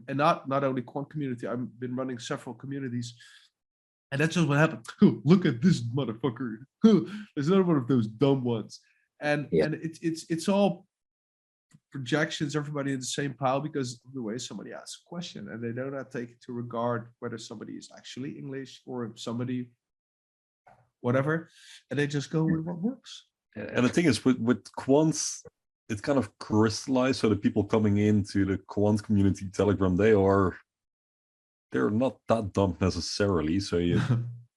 not only Quant community, I've been running several communities, and that's just what happened. Look at this motherfucker. There's another one of those dumb ones, and it's all projections, everybody in the same pile, because of the way somebody asks a question, and they do not take into regard whether somebody is actually English or somebody whatever, and they just go with what works. And the thing is, with quants, it's kind of crystallized. So the people coming into the quant community Telegram, they're not that dumb necessarily. So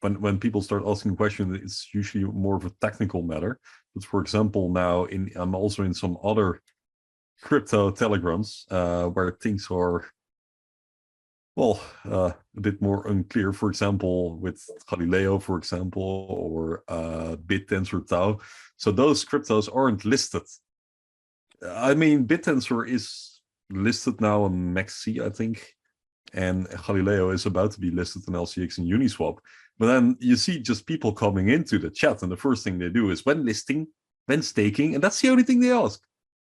when people start asking questions, it's usually more of a technical matter. But for example, now I'm also in some other crypto telegrams where things are, well, a bit more unclear. For example, with Galileo, for example, or BitTensor Tau. So those cryptos aren't listed. I mean, BitTensor is listed now on MEXC, I think. and Galileo is about to be listed on LCX and Uniswap. But then you see just people coming into the chat, and the first thing they do is when listing, when staking, and that's the only thing they ask.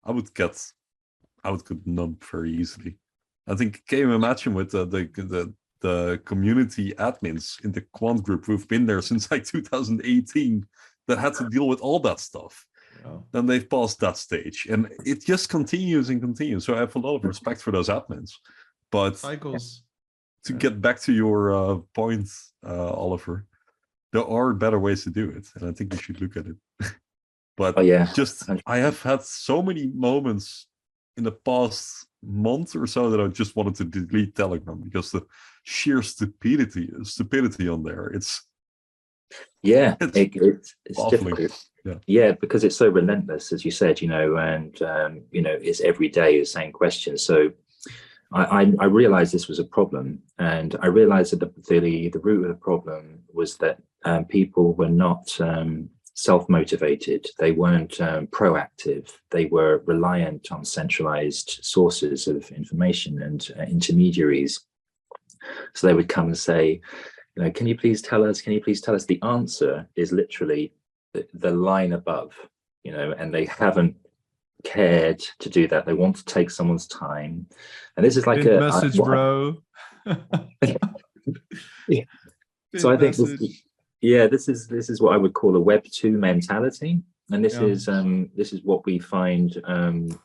I would get numb very easily. I think, can you imagine with the community admins in the quant group who've been there since like 2018 that had to deal with all that stuff? Yeah. Then they've passed that stage, and it just continues and continues. So I have a lot of respect for those admins. But cycles. To get back to your point, Oliver, there are better ways to do it, and I think we should look at it. But I have had so many moments in the past month or so that I just wanted to delete Telegram because the sheer stupidity on there. It's difficult. Yeah, because it's so relentless, as you said, and it's every day the same question. So I realized this was a problem, and I realized that the root of the problem was that people were not self-motivated. They weren't proactive. They were reliant on centralized sources of information and intermediaries. So they would come and say, can you please tell us? Can you please tell us? The answer is literally the line above, and they haven't cared to do that. They want to take someone's time, and this is like a message, bro. Yeah. So I think this is what I would call a Web 2 mentality, and this is what we find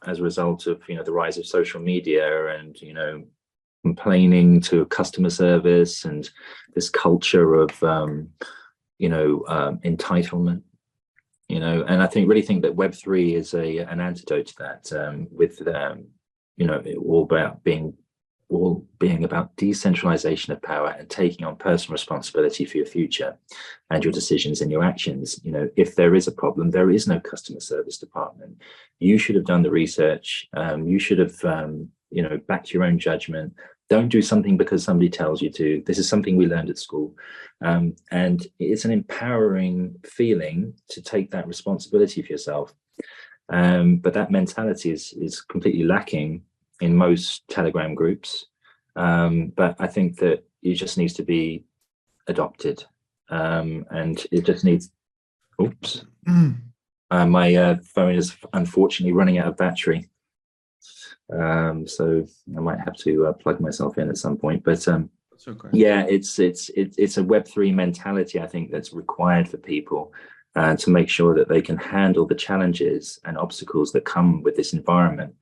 as a result of the rise of social media and complaining to customer service and this culture of entitlement. And I really think that Web3 is an antidote to that, with all being about decentralization of power and taking on personal responsibility for your future and your decisions and your actions. If there is a problem, there is no customer service department. You should have done the research. You should have backed your own judgment. Don't do something because somebody tells you to. This is something we learned at school. And it's an empowering feeling to take that responsibility for yourself. But that mentality is completely lacking in most Telegram groups. But I think that it just needs to be adopted. And it just needs, oops. My phone is unfortunately running out of battery. So I might have to plug myself in at some point, but okay. Yeah, it's a Web3 mentality, I think, that's required for people to make sure that they can handle the challenges and obstacles that come with this environment,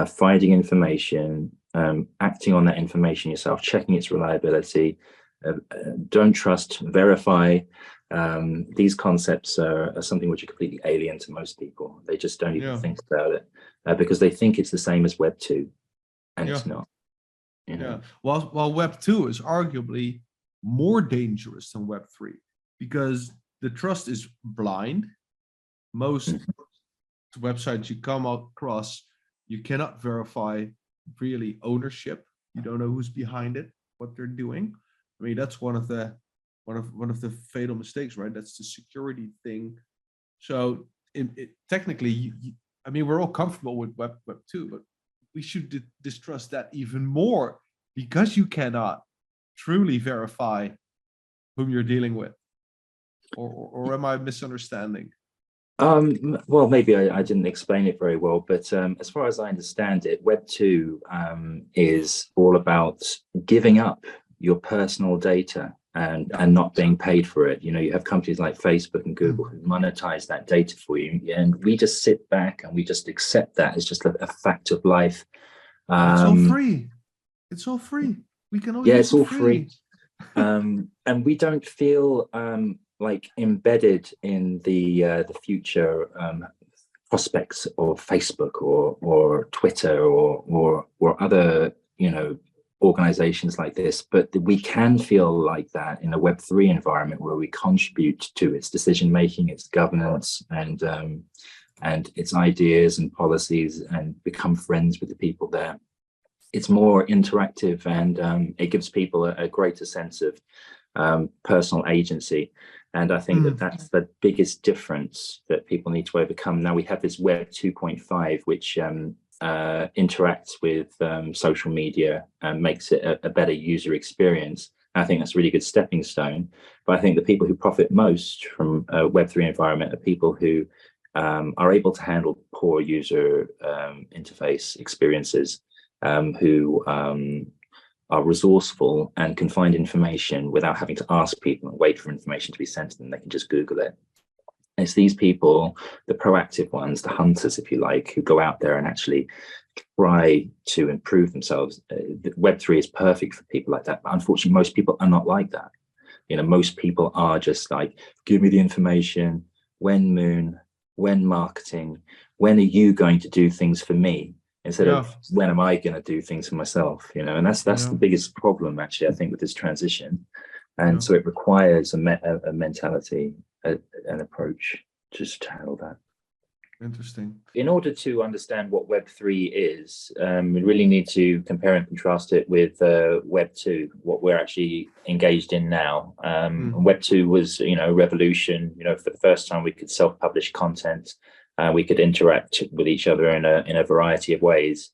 finding information, acting on that information yourself, checking its reliability, don't trust, verify. These concepts are something which are completely alien to most people. They just don't even think about it because they think it's the same as Web 2, and it's not. While Web 2 is arguably more dangerous than Web 3 because the trust is blind. Most websites you come across, you cannot verify really ownership. You don't know who's behind it, what they're doing. I mean, that's one of the fatal mistakes, right? That's the security thing. So technically, we're all comfortable with Web 2, but we should distrust that even more because you cannot truly verify whom you're dealing with. Or am I misunderstanding? Well, maybe I didn't explain it very well, but as far as I understand it, Web 2 is all about giving up your personal data and not being paid for it. You have companies like Facebook and Google who monetize that data for you, and we just sit back and we just accept that as just a fact of life. It's all free. It's all free. We can all use it's all free. And we don't feel like embedded in the future prospects of Facebook or Twitter or other organizations like this, but we can feel like that in a Web3 environment where we contribute to its decision making, its governance, and its ideas and policies, and become friends with the people there. It's more interactive, and it gives people a greater sense of personal agency. And I think that's the biggest difference that people need to overcome. Now we have this Web 2.5, which interacts with social media and makes it a better user experience. I think that's a really good stepping stone. But I think the people who profit most from a Web3 environment are people who are able to handle poor user interface experiences, who are resourceful and can find information without having to ask people and wait for information to be sent to them. They can just Google it. And it's these people, the proactive ones, the hunters, if you like, who go out there and actually try to improve themselves. Web3 is perfect for people like that. But unfortunately, most people are not like that. You know, most people are just like, give me the information, when Moon, when marketing, when are you going to do things for me? Instead of when am I going to do things for myself, you know, and that's the biggest problem, actually, I think, with this transition. And so it requires a mentality, an approach just to handle that. Interesting. In order to understand what Web3 is, we really need to compare and contrast it with Web2, what we're actually engaged in now. Web2 was, you know, a revolution. You know, for the first time, we could self-publish content. We could interact with each other in a variety of ways.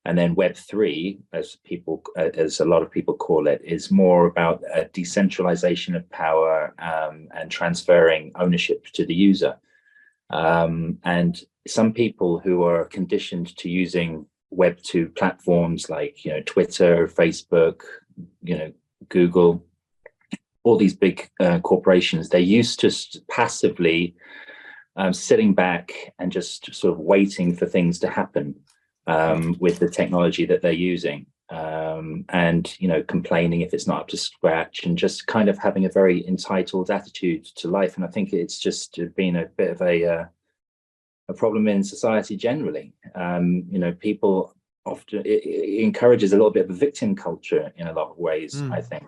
And then Web3, as a lot of people call it, is more about a decentralization of power and transferring ownership to the user. And some people who are conditioned to using Web2 platforms like, you know, Twitter, Facebook, you know, Google, all these big corporations, they're used to passively sitting back and just sort of waiting for things to happen with the technology that they're using, and, you know, complaining if it's not up to scratch, and just kind of having a very entitled attitude to life. And I think it's just been a bit of a problem in society generally. You know, people often, it encourages a little bit of a victim culture in a lot of ways, I think,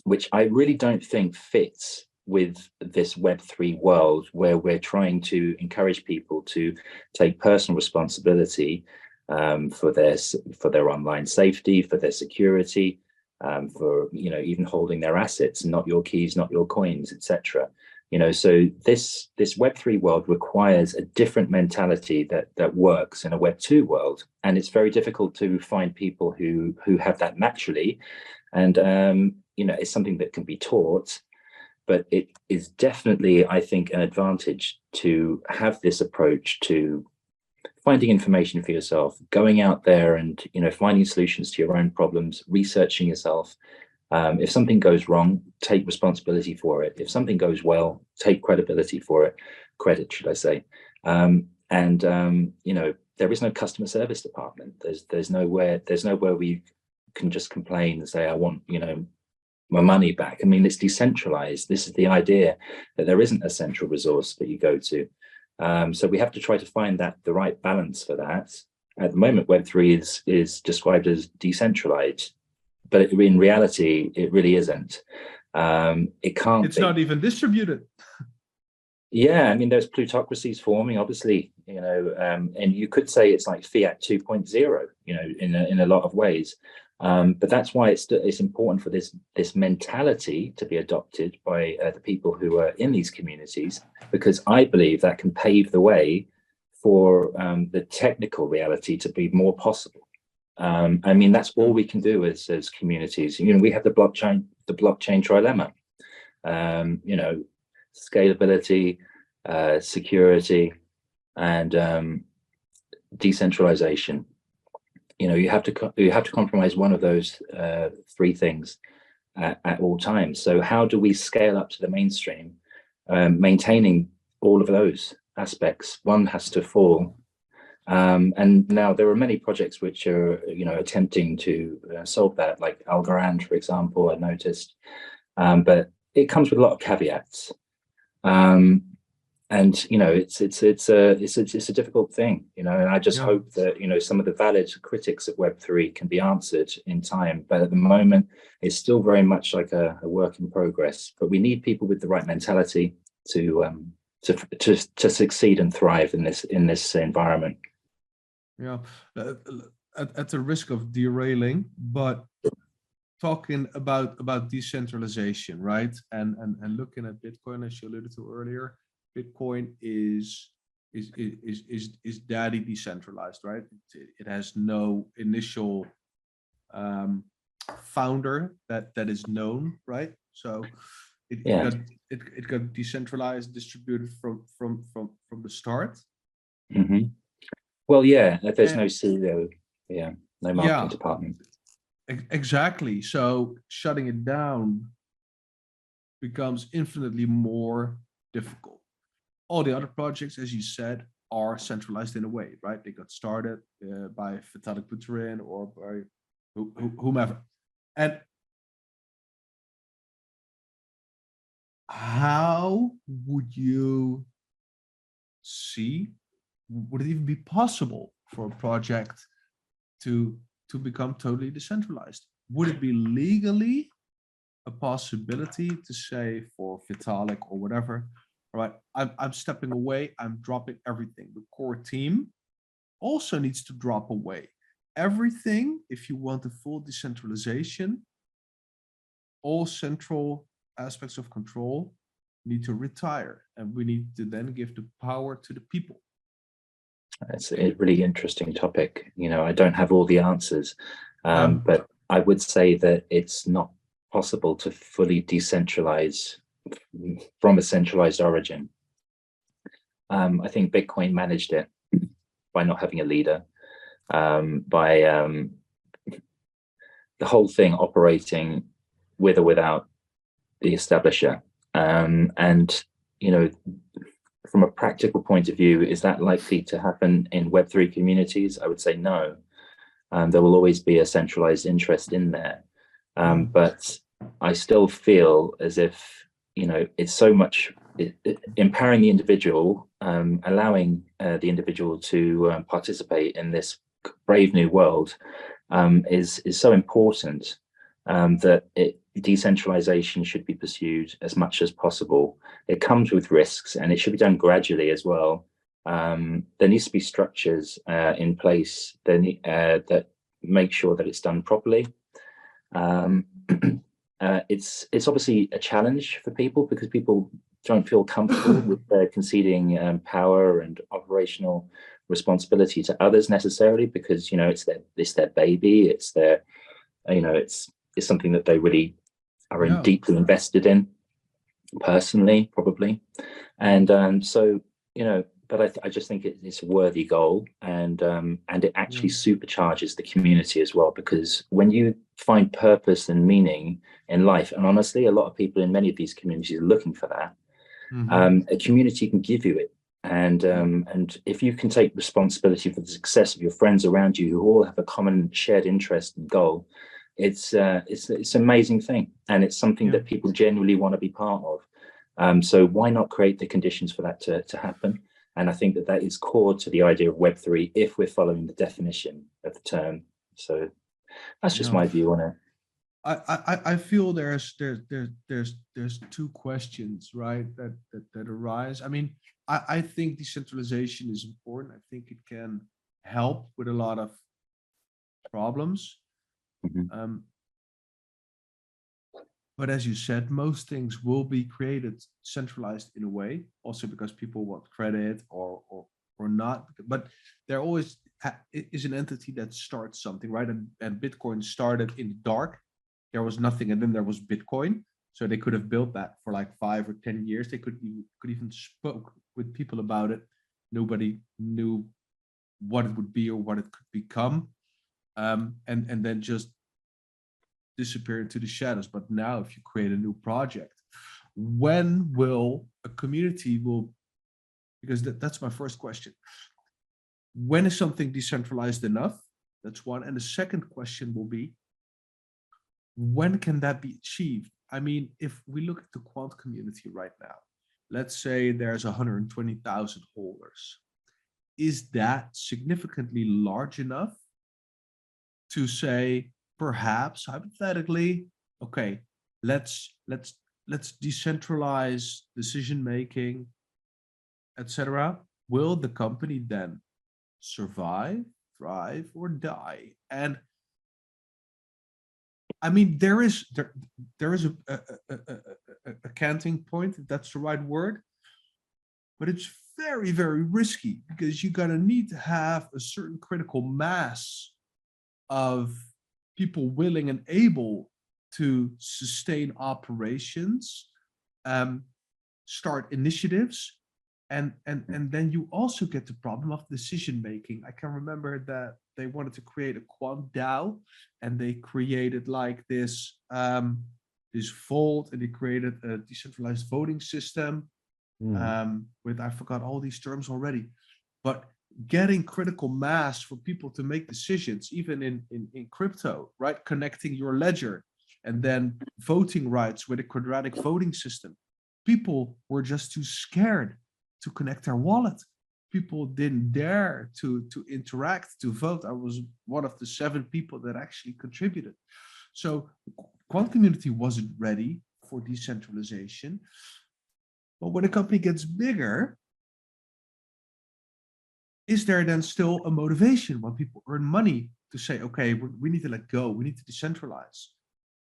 which I really don't think fits with this Web3 world, where we're trying to encourage people to take personal responsibility for their online safety, for their security, for, you know, even holding their assets, not your keys, not your coins, etc. You know, so this Web3 world requires a different mentality that works in a Web2 world, and it's very difficult to find people who have that naturally. And you know, it's something that can be taught. But it is definitely, I think, an advantage to have this approach to finding information for yourself, going out there and, you know, finding solutions to your own problems, researching yourself. If something goes wrong, take responsibility for it. If something goes well, take credibility for it, credit, should I say. You know, there is no customer service department. There's nowhere we can just complain and say, I want, you know, my money back. I mean, it's decentralized. This is the idea, that there isn't a central resource that you go to. So we have to try to find the right balance for that. At the moment, Web3 is described as decentralized, but in reality, it really isn't. It can't. It's not even distributed. Yeah, I mean, there's plutocracies forming, obviously, you know, and you could say it's like Fiat 2.0, you know, in a lot of ways. But that's why it's important for this mentality to be adopted by the people who are in these communities, because I believe that can pave the way for the technical reality to be more possible. I mean, that's all we can do as communities. You know, we have the blockchain trilemma. You know, scalability, security, and decentralization. You know, you have to compromise one of those three things at all times. So how do we scale up to the mainstream, maintaining all of those aspects? One has to fall. And now there are many projects which are, you know, attempting to solve that, like Algorand, for example, I noticed. But it comes with a lot of caveats. And you know, it's a difficult thing, you know, and I just hope that, you know, some of the valid critics of Web3 can be answered in time. But at the moment, it's still very much like a work in progress. But we need people with the right mentality to succeed and thrive in this environment. Yeah, at the risk of derailing, but talking about decentralization, right? And looking at Bitcoin, as you alluded to earlier. Bitcoin is is daddy decentralized, right? It has no initial founder that is known, right? So it got decentralized, distributed from the start. Mm-hmm. Well, yeah, there's no CEO, no marketing department. Exactly. So shutting it down becomes infinitely more difficult. All the other projects, as you said, are centralized in a way, right? They got started by Vitalik Buterin or by whomever. And how would you see, would it even be possible for a project to become totally decentralized? Would it be legally a possibility to say for Vitalik or whatever, all right, I'm stepping away, I'm dropping everything. The core team also needs to drop away. Everything, if you want a full decentralization, all central aspects of control need to retire, and we need to then give the power to the people. It's a really interesting topic. I don't have all the answers, but I would say that it's not possible to fully decentralize from a centralized origin. I think Bitcoin managed it by not having a leader, by the whole thing operating with or without the establisher. And, from a practical point of view, is that likely to happen in Web3 communities? I would say no. There will always be a centralized interest in there. But I still feel as if, it's so much empowering the individual, allowing the individual to participate in this brave new world is so important that decentralization should be pursued as much as possible. It comes with risks, and it should be done gradually as well. There needs to be structures in place that make sure that it's done properly. It's obviously a challenge for people because people don't feel comfortable with conceding power and operational responsibility to others necessarily, because it's their baby, it's their it's something that they really are deeply invested in personally, probably. And so but I just think it's a worthy goal, and it actually supercharges the community as well, because when you find purpose and meaning in life, and honestly, a lot of people in many of these communities are looking for that. A community can give you it, and if you can take responsibility for the success of your friends around you who all have a common shared interest and goal, it's an amazing thing, and it's something that people genuinely want to be part of. So why not create the conditions for that to happen? And I think that is core to the idea of Web3 if we're following the definition of the term. So that's just my view on it. I feel there's two questions, right, that arise. I mean, I think decentralization is important. I think it can help with a lot of problems. But as you said, most things will be created centralized in a way, also because people want credit or not. But there always is an entity that starts something, right? And Bitcoin started in the dark. There was nothing, and then there was Bitcoin. So they could have built that for like 5 or 10 years. They could even spoke with people about it. Nobody knew what it would be or what it could become, and then just disappear into the shadows. But now, if you create a new project, when will a community because that's my first question. When is something decentralized enough? That's one. And the second question will be, when can that be achieved? I mean, if we look at the quant community right now, let's say there's 120,000 holders. Is that significantly large enough to say, perhaps hypothetically, okay, let's decentralize decision making, etc.? Will the company then survive, thrive, or die? And I mean, there is a canting point, if that's the right word, but it's very, very risky because you're going to need to have a certain critical mass of people willing and able to sustain operations, start initiatives, and then you also get the problem of decision making. I can remember that they wanted to create a quant DAO, and they created like this this vault, and they created a decentralized voting system with, I forgot all these terms already, but getting critical mass for people to make decisions, even in crypto, right? Connecting your ledger and then voting rights with a quadratic voting system. People were just too scared to connect their wallet. People didn't dare to interact, to vote. I was one of the 7 people that actually contributed. So quant community wasn't ready for decentralization. But when a company gets bigger, is there then still a motivation when people earn money to say, okay, we need to let go, we need to decentralize?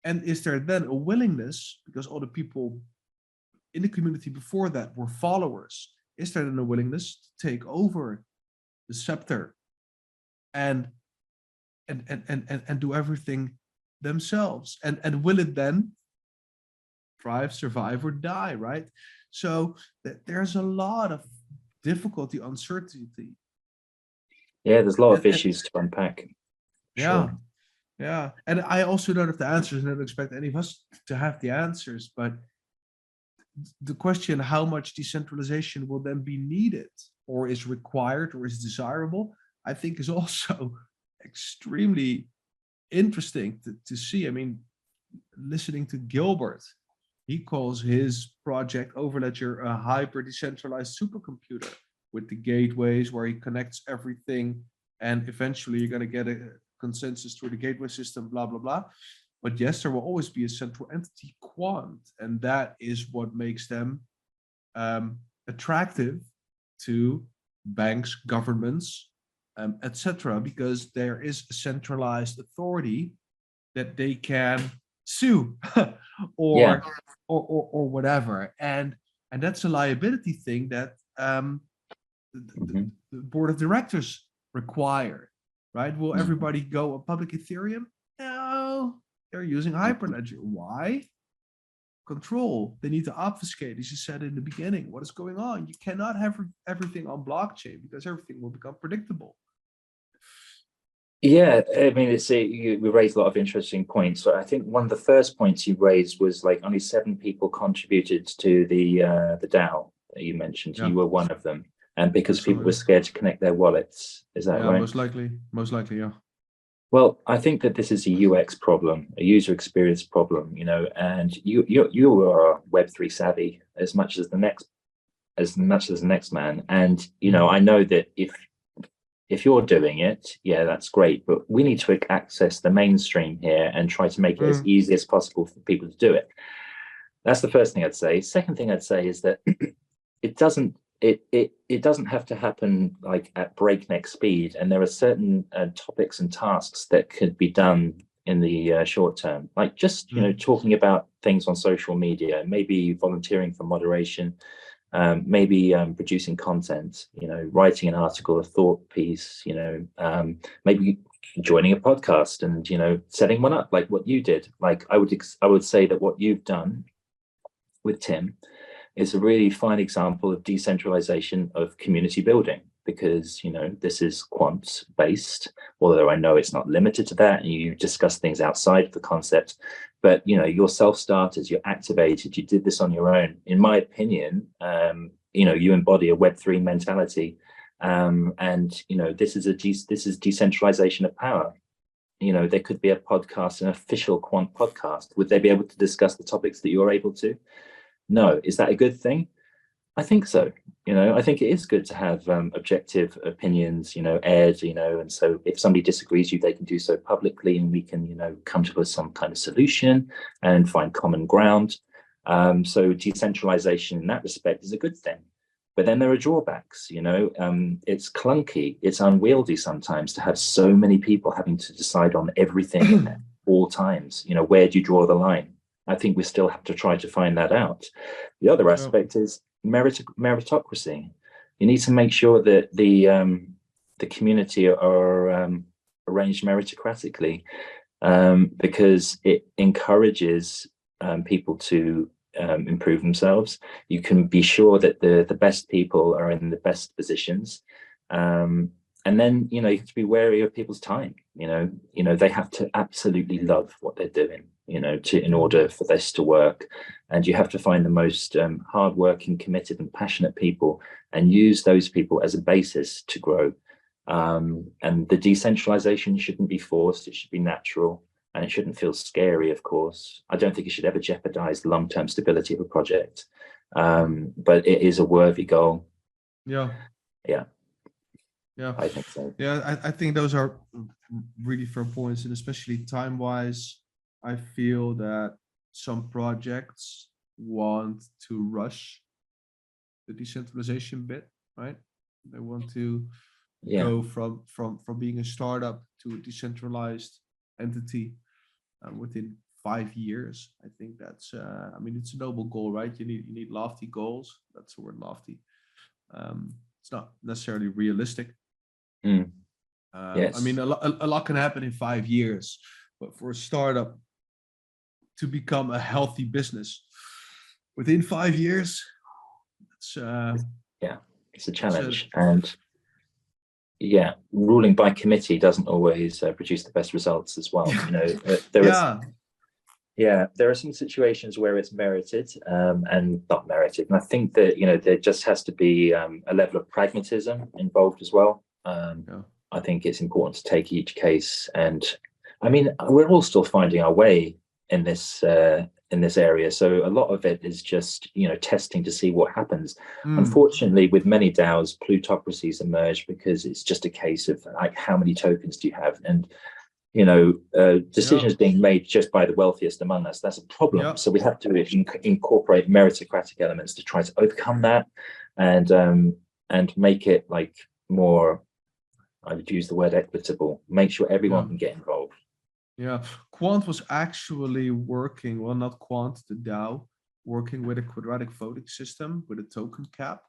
And is there then a willingness, because all the people in the community before that were followers, is there then a willingness to take over the scepter and do everything themselves? And will it then thrive, survive, or die, right? So there's a lot of difficulty, uncertainty. Yeah, there's a lot of issues to unpack. Yeah, Sure. yeah. And I also don't have the answers, and I don't expect any of us to have the answers, but the question, how much decentralization will then be needed or is required or is desirable, I think is also extremely interesting to see. I mean, listening to Gilbert, he calls his project Overledger a hyper decentralized supercomputer with the gateways where he connects everything, and eventually you're going to get a consensus through the gateway system, blah, blah, blah. But yes, there will always be a central entity, quant, and that is what makes them attractive to banks, governments, etc., because there is a centralized authority that they can sue or whatever, and that's a liability thing that the board of directors require, right? Will everybody go on public Ethereum? No, they're using Hyperledger. Why? Control. They need to obfuscate, as you said in the beginning, what is going on. You cannot have everything on blockchain because everything will become predictable. Yeah, I mean, we raised a lot of interesting points. So I think one of the first points you raised was like only 7 people contributed to the DAO that you mentioned. Yeah. You were one of them, and because people were scared to connect their wallets. Is that right? Most likely, yeah. Well, I think that this is a UX problem, a user experience problem, and you are Web3 savvy as much as the next man, and I know that if you're doing it, yeah, that's great, but we need to access the mainstream here and try to make it as easy as possible for people to do it. That's the first thing I'd say. Second thing I'd say is that it doesn't have to happen like at breakneck speed, and there are certain topics and tasks that could be done in the short term, like just talking about things on social media, maybe volunteering for moderation, maybe producing content, writing an article, a thought piece, maybe joining a podcast and setting one up like what you did. Like I would say that what you've done with Tim is a really fine example of decentralization of community building, because this is quant based, although I know it's not limited to that, and you discuss things outside of the concept, but you're self-starters, you're activated, you did this on your own. In my opinion, you embody a Web3 mentality, and this is decentralization of power. There could be a podcast, an official quant podcast. Would they be able to discuss the topics that you're able to? No. Is that a good thing? I think so. I think it is good to have objective opinions, aired, and so if somebody disagrees with you, they can do so publicly, and we can, come to some kind of solution and find common ground. So decentralization in that respect is a good thing. But then there are drawbacks, it's clunky, it's unwieldy sometimes to have so many people having to decide on everything at all times. Where do you draw the line? I think we still have to try to find that out. The other aspect is meritocracy. you need to make sure that the community are arranged meritocratically, because it encourages people to improve themselves. You can be sure that the best people are in the best positions, and then you have to be wary of people's time. They have to absolutely love what they're doing, in order for this to work. And you have to find the most hardworking, committed, and passionate people, and use those people as a basis to grow. And the decentralization shouldn't be forced; it should be natural. And it shouldn't feel scary, of course. I don't think it should ever jeopardize the long-term stability of a project. But it is a worthy goal. Yeah. Yeah. Yeah. I think so. Yeah, I think those are really fair points. And especially time-wise, I feel that some projects want to rush the decentralization bit, right? They want to go from being a startup to a decentralized entity within 5 years. I think that's it's a noble goal, right? You need lofty goals. That's the word, lofty. It's not necessarily realistic. Yes. A lot can happen in 5 years, but for a startup to become a healthy business within 5 years, it's a challenge. Ruling by committee doesn't always produce the best results as well. There are some situations where it's merited and not merited. And I think that, there just has to be a level of pragmatism involved as well. I think it's important to take each case. And we're all still finding our way in this area. So a lot of it is just, testing to see what happens. Unfortunately, with many DAOs, plutocracies emerge because it's just a case of how many tokens do you have? And, decisions being made just by the wealthiest among us. That's a problem. So we have to incorporate meritocratic elements to try to overcome that and make it more, I would use the word equitable, make sure everyone can get involved. Yeah, Quant was actually working, well, not Quant, the DAO, working with a quadratic voting system with a token cap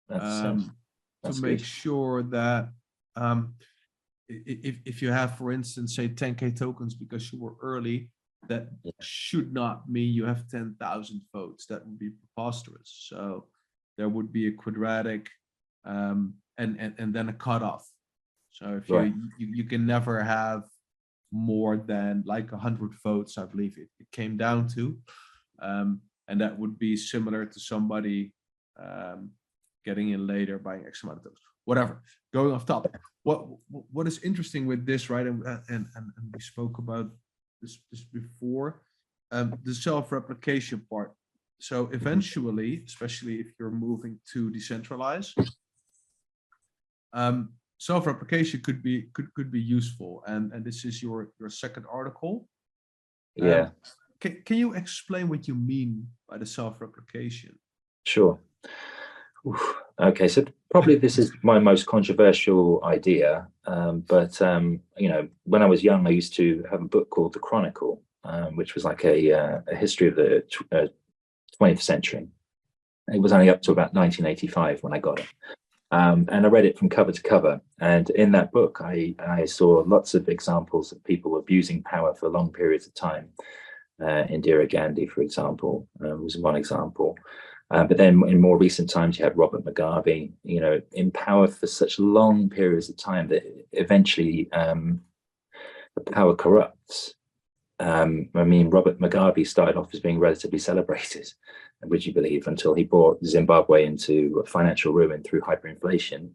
That's to make good. sure that if you have, for instance, say 10K tokens because you were early, that should not mean you have 10,000 votes. That would be preposterous. So there would be a quadratic and then a cutoff. So if you can never have more than 100 votes, I believe it came down to, and that would be similar to somebody getting in later, buying X amount of those, whatever. Going off topic, what is interesting with this, right? And we spoke about this before, the self-replication part. So eventually, especially if you're moving to decentralize, self-replication could be useful, and this is your second article. Can you explain what you mean by the self-replication? Sure. Okay, so probably this is my most controversial idea, but when I was young, I used to have a book called The Chronicle, which was like a history of the 20th century. It was only up to about 1985 when I got it. And I read it from cover to cover. And in that book, I saw lots of examples of people abusing power for long periods of time. Indira Gandhi, for example, was one example. But then in more recent times, you had Robert Mugabe, in power for such long periods of time that eventually the power corrupts. Robert Mugabe started off as being relatively celebrated, would you believe, until he brought Zimbabwe into financial ruin through hyperinflation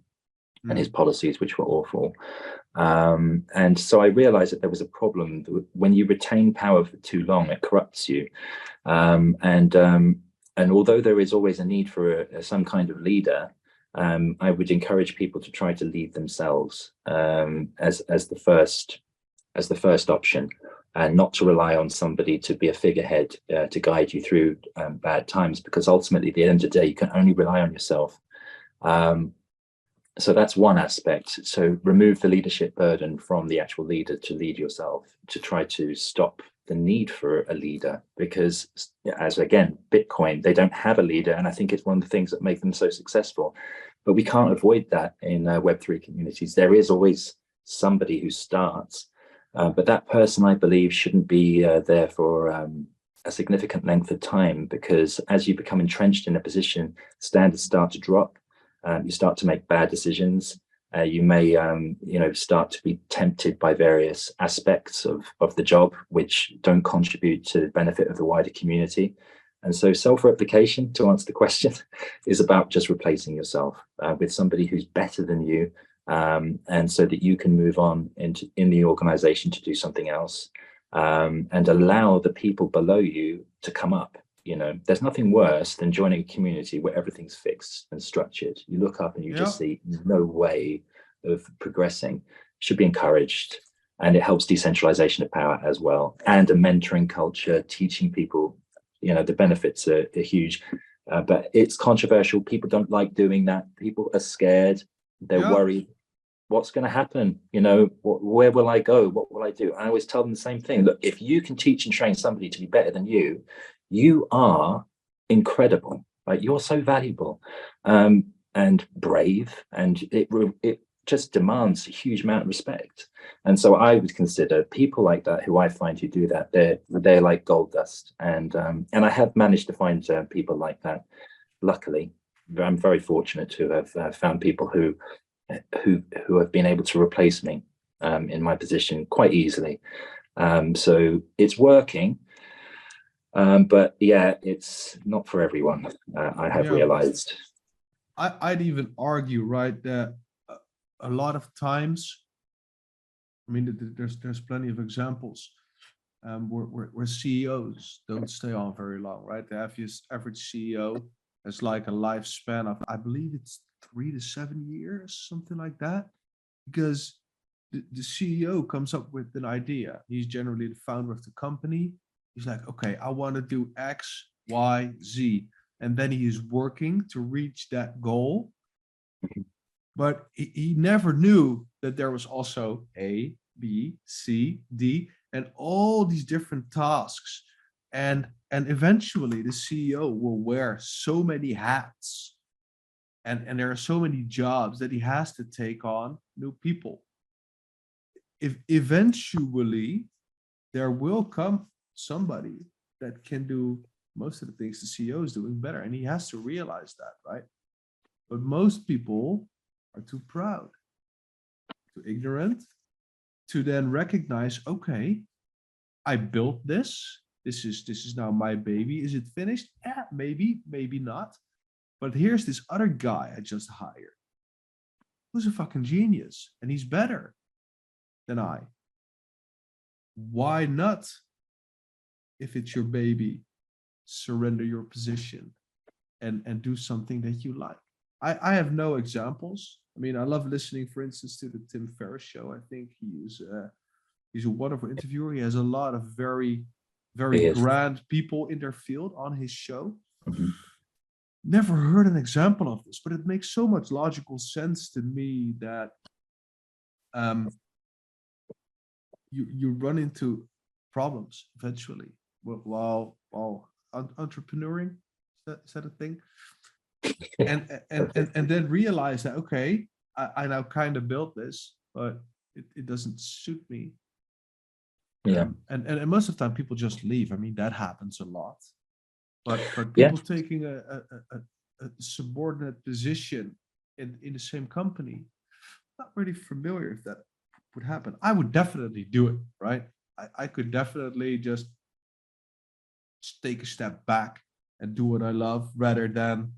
and his policies, which were awful. And so I realized that there was a problem. When you retain power for too long, it corrupts you. And although there is always a need for some kind of leader, I would encourage people to try to lead themselves as the first option, and not to rely on somebody to be a figurehead to guide you through bad times, because ultimately, at the end of the day, you can only rely on yourself. So that's one aspect. So remove the leadership burden from the actual leader to lead yourself, to try to stop the need for a leader, because as again, Bitcoin, they don't have a leader. And I think it's one of the things that make them so successful. But we can't avoid that in Web3 communities. There is always somebody who starts, but that person, I believe, shouldn't be there for a significant length of time, because as you become entrenched in a position, standards start to drop. You start to make bad decisions. You may, start to be tempted by various aspects of the job, which don't contribute to the benefit of the wider community. And so self-replication, to answer the question, is about just replacing yourself with somebody who's better than you, and so that you can move on in the organization to do something else, and allow the people below you to come up. There's nothing worse than joining a community where everything's fixed and structured. You look up and you just see no way of progressing. Should be encouraged. And it helps decentralization of power as well. And a mentoring culture, teaching people, the benefits are huge. But it's controversial. People don't like doing that. People are scared. They're worried. What's going to happen? Where will I go? What will I do? I always tell them the same thing. Look, if you can teach and train somebody to be better than you, you are incredible. Like, you're so valuable and brave, and it just demands a huge amount of respect. And so I would consider people like that, who I find who do that, they're like gold dust. And I have managed to find people like that. Luckily, I'm very fortunate to have found people who have been able to replace me in my position quite easily. So it's working. But yeah, it's not for everyone. I have realized. I'd even argue, right, that a lot of times, I mean, there's plenty of examples where CEOs don't stay on very long, right? The average CEO has like a lifespan of, I believe it's 3 to 7 years, something like that, because the CEO comes up with an idea. He's generally the founder of the company. He's like, okay, I want to do X, Y, Z. And then he is working to reach that goal. But he never knew that there was also A, B, C, D, and all these different tasks. And eventually the CEO will wear so many hats. And there are so many jobs that he has to take on new people. If eventually there will come somebody that can do most of the things the CEO is doing better, and he has to realize that, right? But most people are too proud, too ignorant to then recognize, okay, I built this. This is now my baby. Is it finished? Yeah, maybe, maybe not. But here's this other guy I just hired, who's a fucking genius, and he's better than I. Why not, if it's your baby, surrender your position and do something that you like? I have no examples. I mean, I love listening, for instance, to the Tim Ferriss show. I think he's a wonderful interviewer. He has a lot of very, very grand people in their field on his show. Mm-hmm. Never heard an example of this, but it makes so much logical sense to me that you run into problems eventually while entrepreneuring. Is that a thing? and then realize that, okay, I now kind of built this, but it doesn't suit me. Yeah. And most of the time people just leave. I mean, that happens a lot. But people taking a subordinate position in the same company, not really familiar if that would happen. I would definitely do it, right? I could definitely just take a step back and do what I love rather than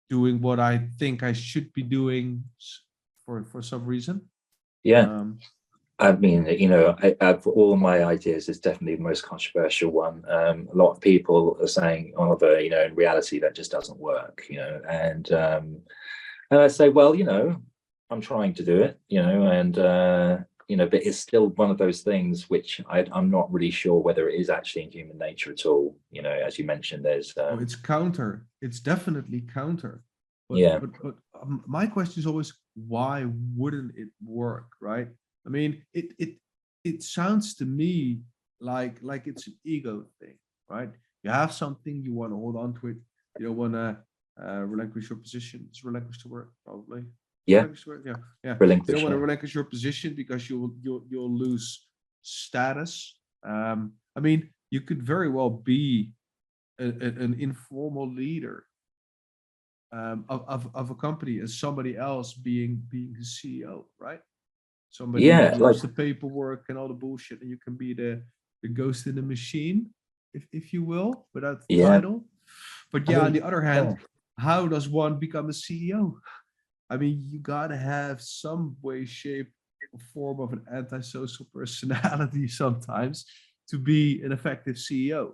doing what I think I should be doing for some reason. Yeah. I mean, of all my ideas, it's definitely the most controversial one. A lot of people are saying, Oliver, in reality, that just doesn't work, and I say, well, I'm trying to do it, but it's still one of those things which I'm not really sure whether it is actually in human nature at all. As you mentioned, there's it's counter. It's definitely counter. But, yeah. But my question is always, why wouldn't it work, right? I mean, it sounds to me like it's an ego thing, right? You have something, you want to hold on to it. You don't want to relinquish your position. Is relinquish the word probably? Yeah. Relinquish the word? Yeah. You Relinquish. don't want to relinquish your position because you'll lose status. I mean, you could very well be an informal leader of a company as somebody else being the CEO, right? Somebody that loves the paperwork and all the bullshit, and you can be the ghost in the machine, if you will, without the title. But on the other hand, how does one become a CEO? I mean, you gotta have some way, shape, or form of an antisocial personality sometimes to be an effective CEO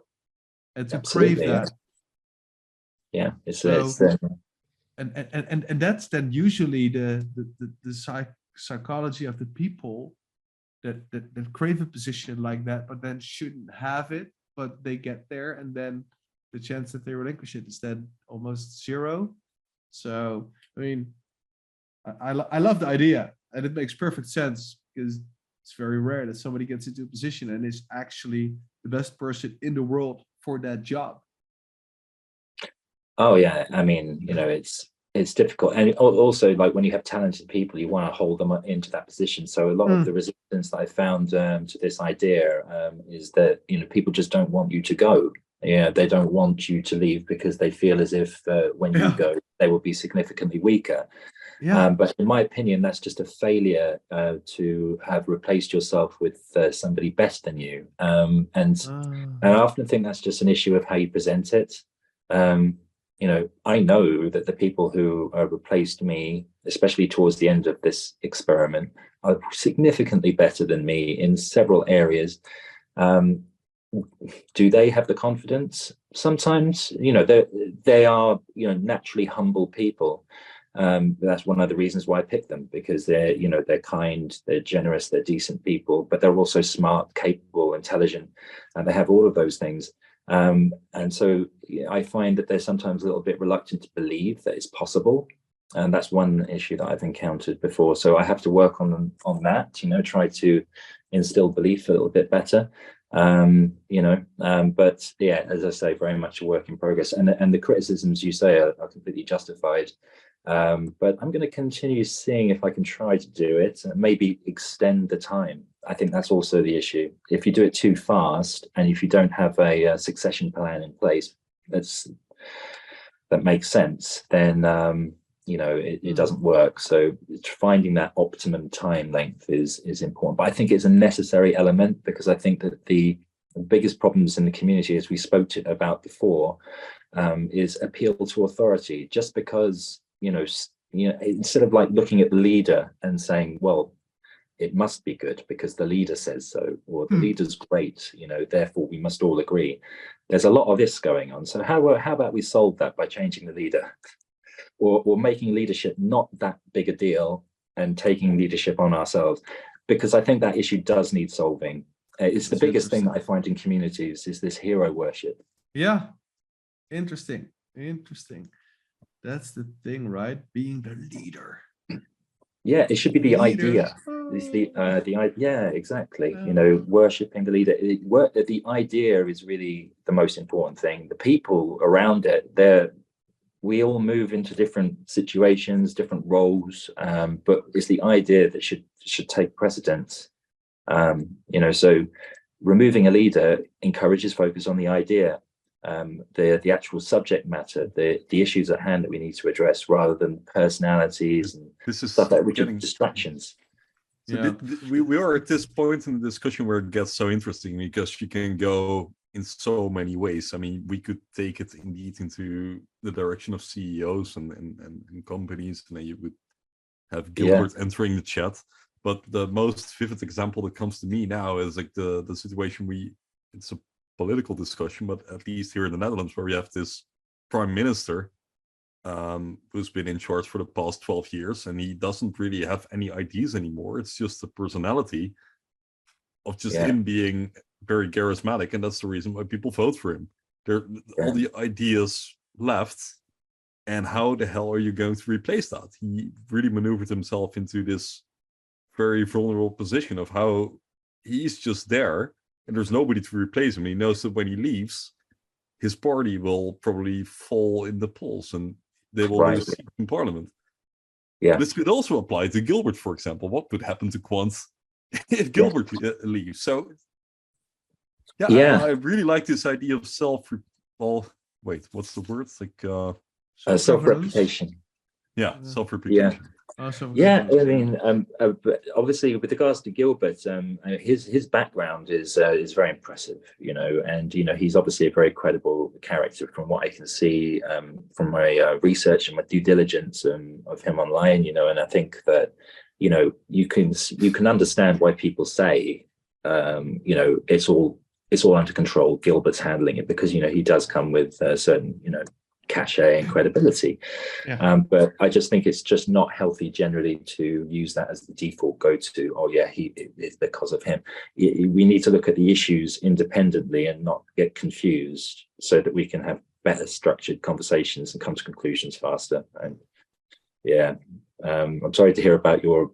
and to crave that. Yeah, it's so. And that's then usually the psychology of the people that crave a position like that, but then shouldn't have it, but they get there, and then the chance that they relinquish it is then almost zero. So, I mean, I love the idea, and it makes perfect sense because it's very rare that somebody gets into a position and is actually the best person in the world for that job. Oh yeah, I mean, you know, it's difficult, and also like when you have talented people, you want to hold them into that position. So a lot of the resistance that I found to this idea is that, you know, people just don't want you to go. Yeah, they don't want you to leave because they feel as if when you go, they will be significantly weaker. But in my opinion, that's just a failure to have replaced yourself with somebody better than you. And I often think that's just an issue of how you present it. You know, I know that the people who replaced me, especially towards the end of this experiment, are significantly better than me in several areas. Do they have the confidence? Sometimes, you know, they are, you know, naturally humble people. That's one of the reasons why I picked them, because they're, you know, they're kind, they're generous, they're decent people, but they're also smart, capable, intelligent, and they have all of those things. And so I find that they're sometimes a little bit reluctant to believe that it's possible. And that's one issue that I've encountered before. So I have to work on that, you know, try to instill belief a little bit better. You know, but yeah, as I say, very much a work in progress. And the criticisms you say are completely justified. But I'm going to continue seeing if I can try to do it and maybe extend the time. I think that's also the issue. If you do it too fast and if you don't have a succession plan in place that makes sense, then you know, it doesn't work. So finding that optimum time length is important. But I think it's a necessary element, because I think that the biggest problems in the community, as we spoke about before, is appeal to authority. Just because, you know, instead of like looking at the leader and saying, well, it must be good because the leader says so, or the leader's great, you know, therefore we must all agree. There's a lot of this going on. So how about we solve that by changing the leader, or making leadership not that big a deal and taking leadership on ourselves? Because I think that issue does need solving. It's the biggest thing that I find in communities is this hero worship. Yeah, interesting. That's the thing, right? Being the leader. Yeah, it should be the idea. It's the yeah, exactly. You know, worshipping the leader. The idea is really the most important thing. The people around it, we all move into different situations, different roles, but it's the idea that should take precedence. You know, so removing a leader encourages focus on the idea, the actual subject matter, the issues at hand that we need to address, rather than personalities and stuff that which are distractions. So we are at this point in the discussion where it gets so interesting, because you can go in so many ways. I mean, we could take it indeed into the direction of CEOs and companies, and then you would have Gilbert entering the chat. But the most vivid example that comes to me now is like the situation it's a political discussion, but at least here in the Netherlands, where we have this prime minister who's been in charge for the past 12 years, and he doesn't really have any ideas anymore. It's just the personality of just him being very charismatic, and that's the reason why people vote for him. All the ideas left, and how the hell are you going to replace that? He really maneuvered himself into this very vulnerable position of how he's just there, and there's nobody to replace him. He knows that when he leaves, his party will probably fall in the polls, and they will Right. lose seats in parliament. Yeah. This could also apply to Gilbert, for example. What would happen to Quant if Gilbert leaves? So, yeah. I really like this idea of wait, what's the word? It's like self-replication. Yeah, self-replication. Yeah, I mean, but obviously, with regards to Gilbert, his background is very impressive, you know, and you know he's obviously a very credible character from what I can see from my research and my due diligence of him online, you know, and I think that you know you can understand why people say, you know, it's all under control. Gilbert's handling it because you know he does come with certain cachet and credibility. But I just think it's just not healthy generally to use that as the default go-to. Oh yeah, it's because of him. We need to look at the issues independently and not get confused so that we can have better structured conversations and come to conclusions faster. And I'm sorry to hear about your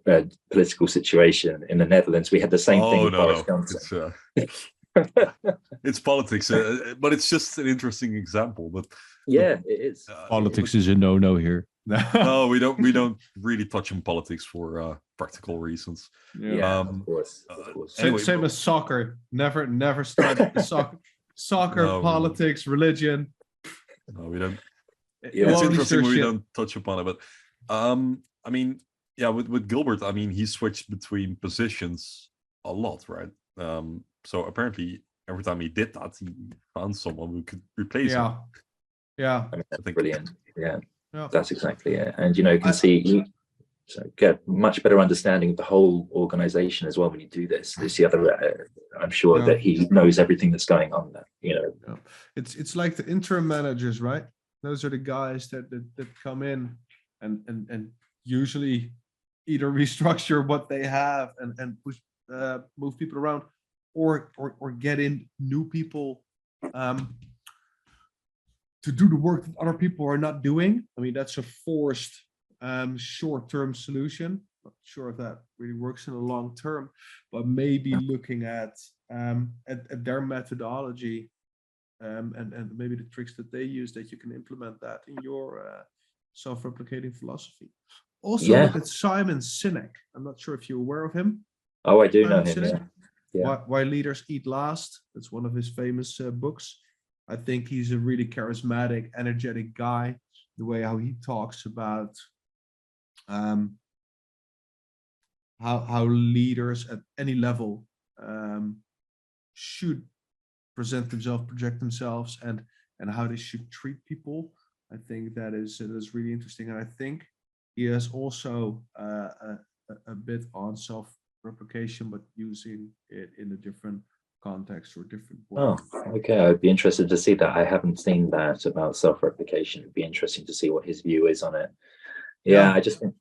political situation in the Netherlands. We had the same thing with Boris Johnson. It's politics, but it's just an interesting example. But it is. Politics is a no here. No, we don't really touch on politics for practical reasons. Of course. Anyway, same as soccer. Never start soccer, politics, religion. No, we don't. It's interesting we don't touch upon it, but I mean, with Gilbert, I mean, he switched between positions a lot, right? So apparently, every time he did that, he found someone who could replace him. I mean, that's brilliant. Yeah, that's exactly it. And you know, you can get much better understanding of the whole organization as well when you do this. It's the other. I'm sure that he knows everything that's going on there. You know, it's like the interim managers, right? Those are the guys that come in and usually either restructure what they have and push move people around. Or get in new people to do the work that other people are not doing. I mean, that's a forced short-term solution. Not sure if that really works in the long term, but maybe looking at their methodology and maybe the tricks that they use, that you can implement that in your self-replicating philosophy. Also, look at Simon Sinek. I'm not sure if you're aware of him. Oh, I do know him. Why Leaders Eat Last. That's one of his famous books. I think he's a really charismatic, energetic guy. The way how he talks about how leaders at any level should present themselves, project themselves, and how they should treat people. I think that is really interesting, and I think he has also a bit on self-replication, but using it in a different context or different way. Oh, okay. I'd be interested to see that. I haven't seen that about self-replication. It'd be interesting to see what his view is on it. I just think,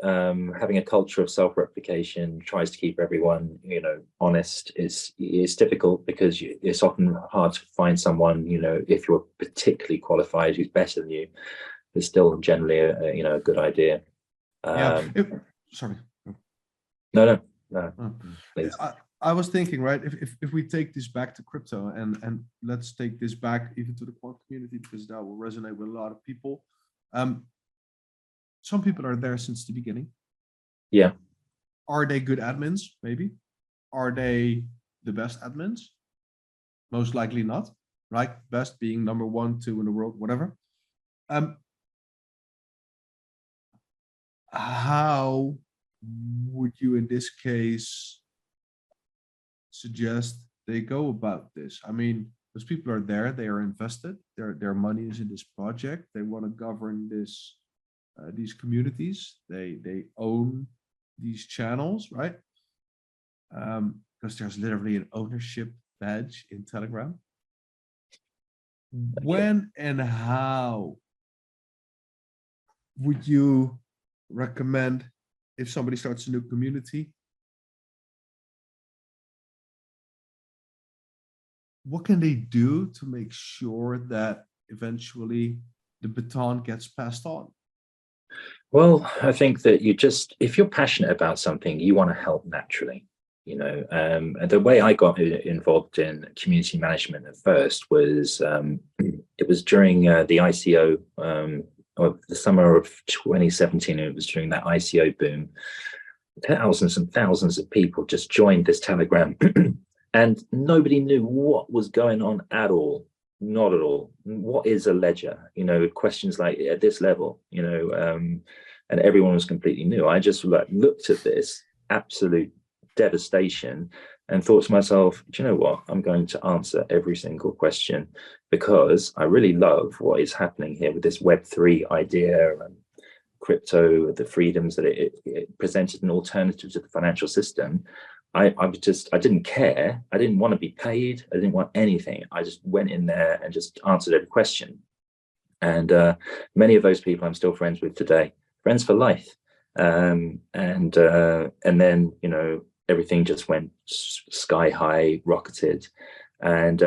having a culture of self-replication tries to keep everyone, honest. It's difficult because it's often hard to find someone, if you're particularly qualified, who's better than you. It's still generally a good idea. Sorry. No. Please. I was thinking, right, if we take this back to crypto and let's take this back even to the quant community, because that will resonate with a lot of people. Some people are there since the beginning. Yeah. Are they good admins? Maybe. Are they the best admins? Most likely not, right? Best being number 1, 2 in the world, whatever. How would you, in this case, suggest they go about this? I mean, those people are there, they are invested, their money is in this project, they want to govern this, these communities, they own these channels, right? Because there's literally an ownership badge in Telegram. When and how would you recommend, if somebody starts a new community, what can they do to make sure that eventually the baton gets passed on? Well, I think that if you're passionate about something, you want to help naturally. And the way I got involved in community management at first was it was during the ICO of the summer of 2017, it was during that ICO boom, thousands and thousands of people just joined this Telegram and nobody knew what was going on at all. Not at all. What is a ledger? Questions like at this level, and everyone was completely new. I just looked at this absolute devastation and thought to myself, do you know what? I'm going to answer every single question because I really love what is happening here with this Web3 idea and crypto, the freedoms that it presented an alternative to the financial system. I didn't care. I didn't want to be paid. I didn't want anything. I just went in there and just answered every question. And many of those people I'm still friends with today, friends for life. And then, everything just went sky high, rocketed. And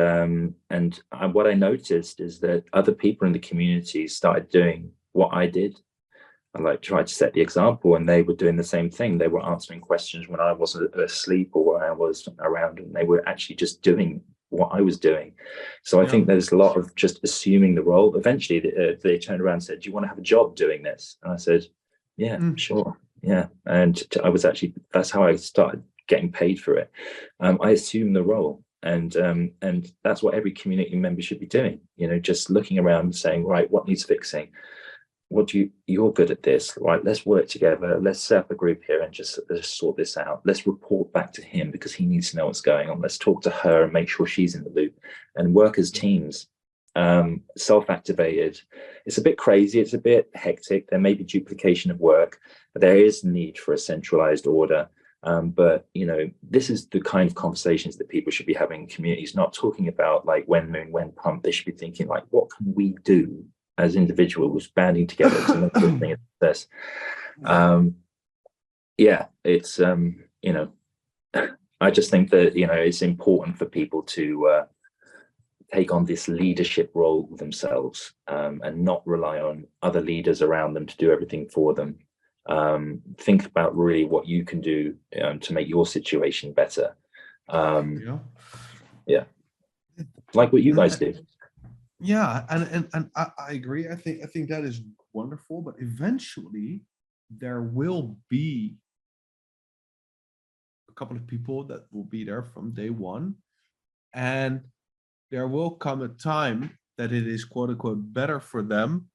what I noticed is that other people in the community started doing what I did. I tried to set the example, and they were doing the same thing. They were answering questions when I wasn't asleep or when I was around, and they were actually just doing what I was doing. So I think there's a lot of just assuming the role. Eventually, they turned around and said, "Do you want to have a job doing this?" And I said, "Yeah, sure, yeah." And that's how I started getting paid for it. I assumed the role. And that's what every community member should be doing. Just looking around and saying, right, what needs fixing? You're good at this, right? Let's work together. Let's set up a group here and just sort this out. Let's report back to him because he needs to know what's going on. Let's talk to her and make sure she's in the loop and work as teams, self-activated. It's a bit crazy. It's a bit hectic. There may be duplication of work, but there is need for a centralized order. But this is the kind of conversations that people should be having in communities, not talking about like when moon, when pump. They should be thinking like, what can we do as individuals banding together to make this thing a success? It's I just think that it's important for people to take on this leadership role themselves, and not rely on other leaders around them to do everything for them. Think about really what you can do to make your situation better. Like what you guys do. Yeah, and I agree. I think that is wonderful, but eventually there will be a couple of people that will be there from day one, and there will come a time that it is quote unquote better for them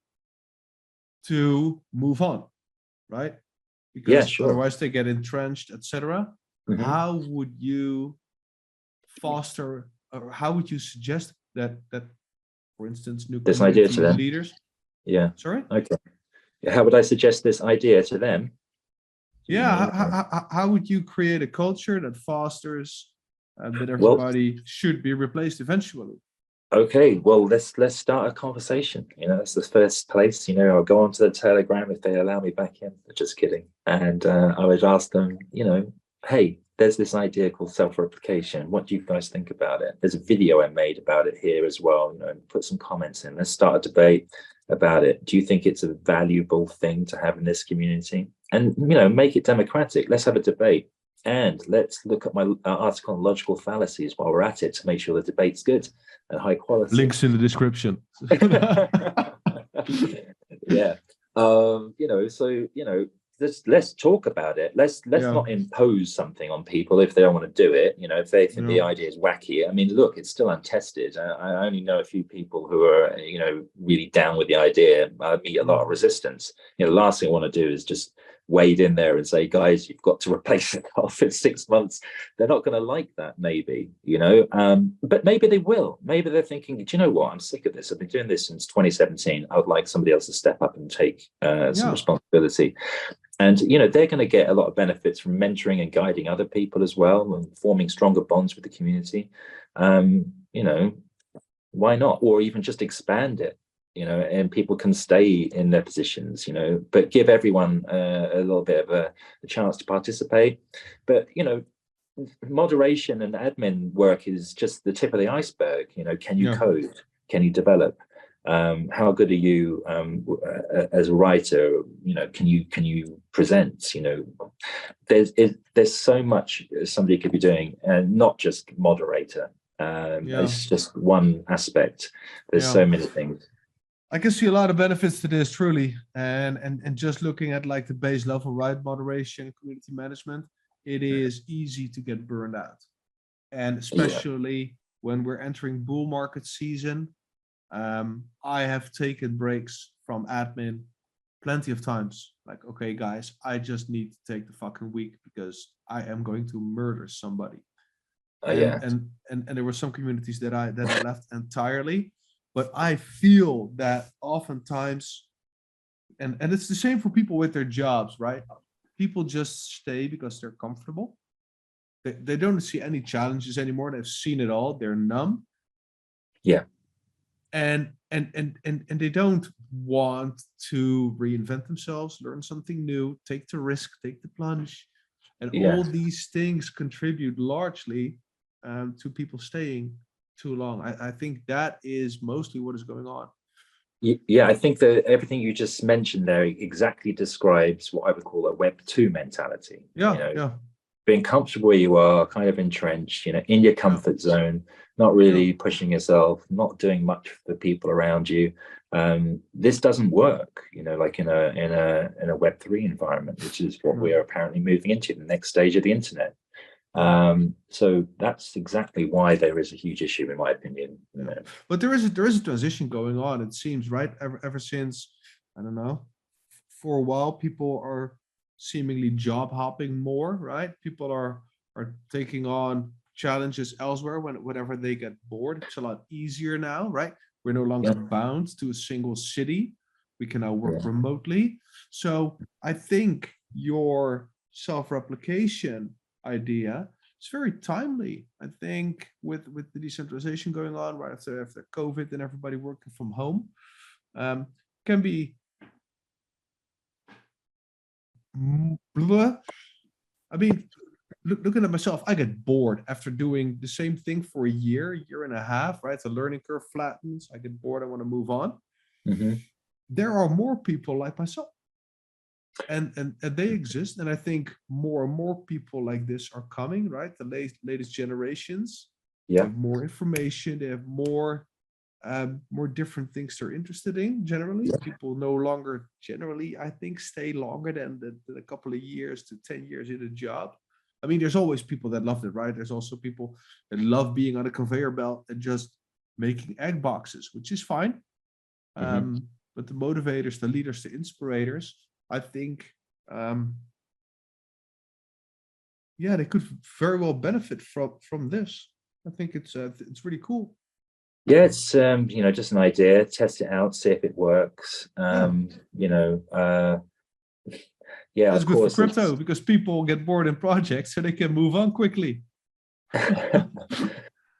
to move on, right? Because otherwise they get entrenched, etc. How would you foster, or how would you suggest that for instance, new this idea to them leaders? Yeah. Sorry? Okay. How would I suggest this idea to them? Yeah. How would you create a culture that fosters that everybody should be replaced eventually? Okay, well, let's start a conversation. That's the first place. I'll go onto the Telegram if they allow me back in. Just kidding. And I would ask them, hey, there's this idea called self-replication. What do you guys think about it? There's a video I made about it here as well. Put some comments in. Let's start a debate about it. Do you think it's a valuable thing to have in this community? And make it democratic. Let's have a debate. And let's look at my article on logical fallacies while we're at it to make sure the debate's good and high quality. Links in the description. Yeah. Let's talk about it. Let's not impose something on people if they don't want to do it. If they think the idea is wacky. I mean, look, it's still untested. I only know a few people who are, really down with the idea. I meet a lot of resistance. The last thing I want to do is just wade in there and say, guys, you've got to replace it off in 6 months. They're not going to like that, maybe, but maybe they will. Maybe they're thinking, do you know what? I'm sick of this. I've been doing this since 2017. I would like somebody else to step up and take some responsibility. And, they're going to get a lot of benefits from mentoring and guiding other people as well and forming stronger bonds with the community. Why not? Or even just expand it. And people can stay in their positions, but give everyone a little bit of a chance to participate. But, moderation and admin work is just the tip of the iceberg. Can you code? Can you develop? How good are you as a writer? Can you present? There's so much somebody could be doing, and not just moderator. It's just one aspect. There's so many things. I can see a lot of benefits to this, truly. And just looking at like the base level, right? Moderation, community management, it is easy to get burned out. And especially when we're entering bull market season, I have taken breaks from admin plenty of times. Like, okay, guys, I just need to take the fucking week because I am going to murder somebody. And there were some communities that I left entirely, but I feel that oftentimes, and it's the same for people with their jobs, right? People just stay because they're comfortable. They don't see any challenges anymore. They've seen it all. They're numb. Yeah. And they don't want to reinvent themselves, learn something new, take the risk, take the plunge. And all these things contribute largely to people staying too long. I think that is mostly what is going on. Yeah, I think that everything you just mentioned there exactly describes what I would call a Web 2 mentality. Being comfortable where you are, kind of entrenched, in your comfort zone, not really pushing yourself, not doing much for the people around you. This doesn't work, like in a Web 3 environment, which is what we are apparently moving into, the next stage of the internet. So that's exactly why there is a huge issue, in my opinion. But there is a transition going on, it seems, right? Ever since, I don't know, for a while, people are seemingly job hopping more, right? People are taking on challenges elsewhere whenever they get bored. It's a lot easier now, right? We're no longer bound to a single city. We can now work remotely. So I think your self-replication idea is very timely. I think with the decentralization going on right after COVID and everybody working from home, can be I mean, looking at myself, I get bored after doing the same thing for a year and a half, right? The learning curve flattens. I get bored. I want to move on. There are more people like myself, and they exist. And I think more and more people like this are coming, right? The latest generations have more information. They have more different things they're interested in. Generally, people no longer generally, I think, stay longer than a couple of years to 10 years in a job. I mean, there's always people that loved it, right? There's also people that love being on a conveyor belt and just making egg boxes, which is fine. But the motivators, the leaders, the inspirators, I think, they could very well benefit from this. I think it's really cool. Yeah, it's just an idea. Test it out, see if it works. That's of good course, for crypto because people get bored in projects, so they can move on quickly.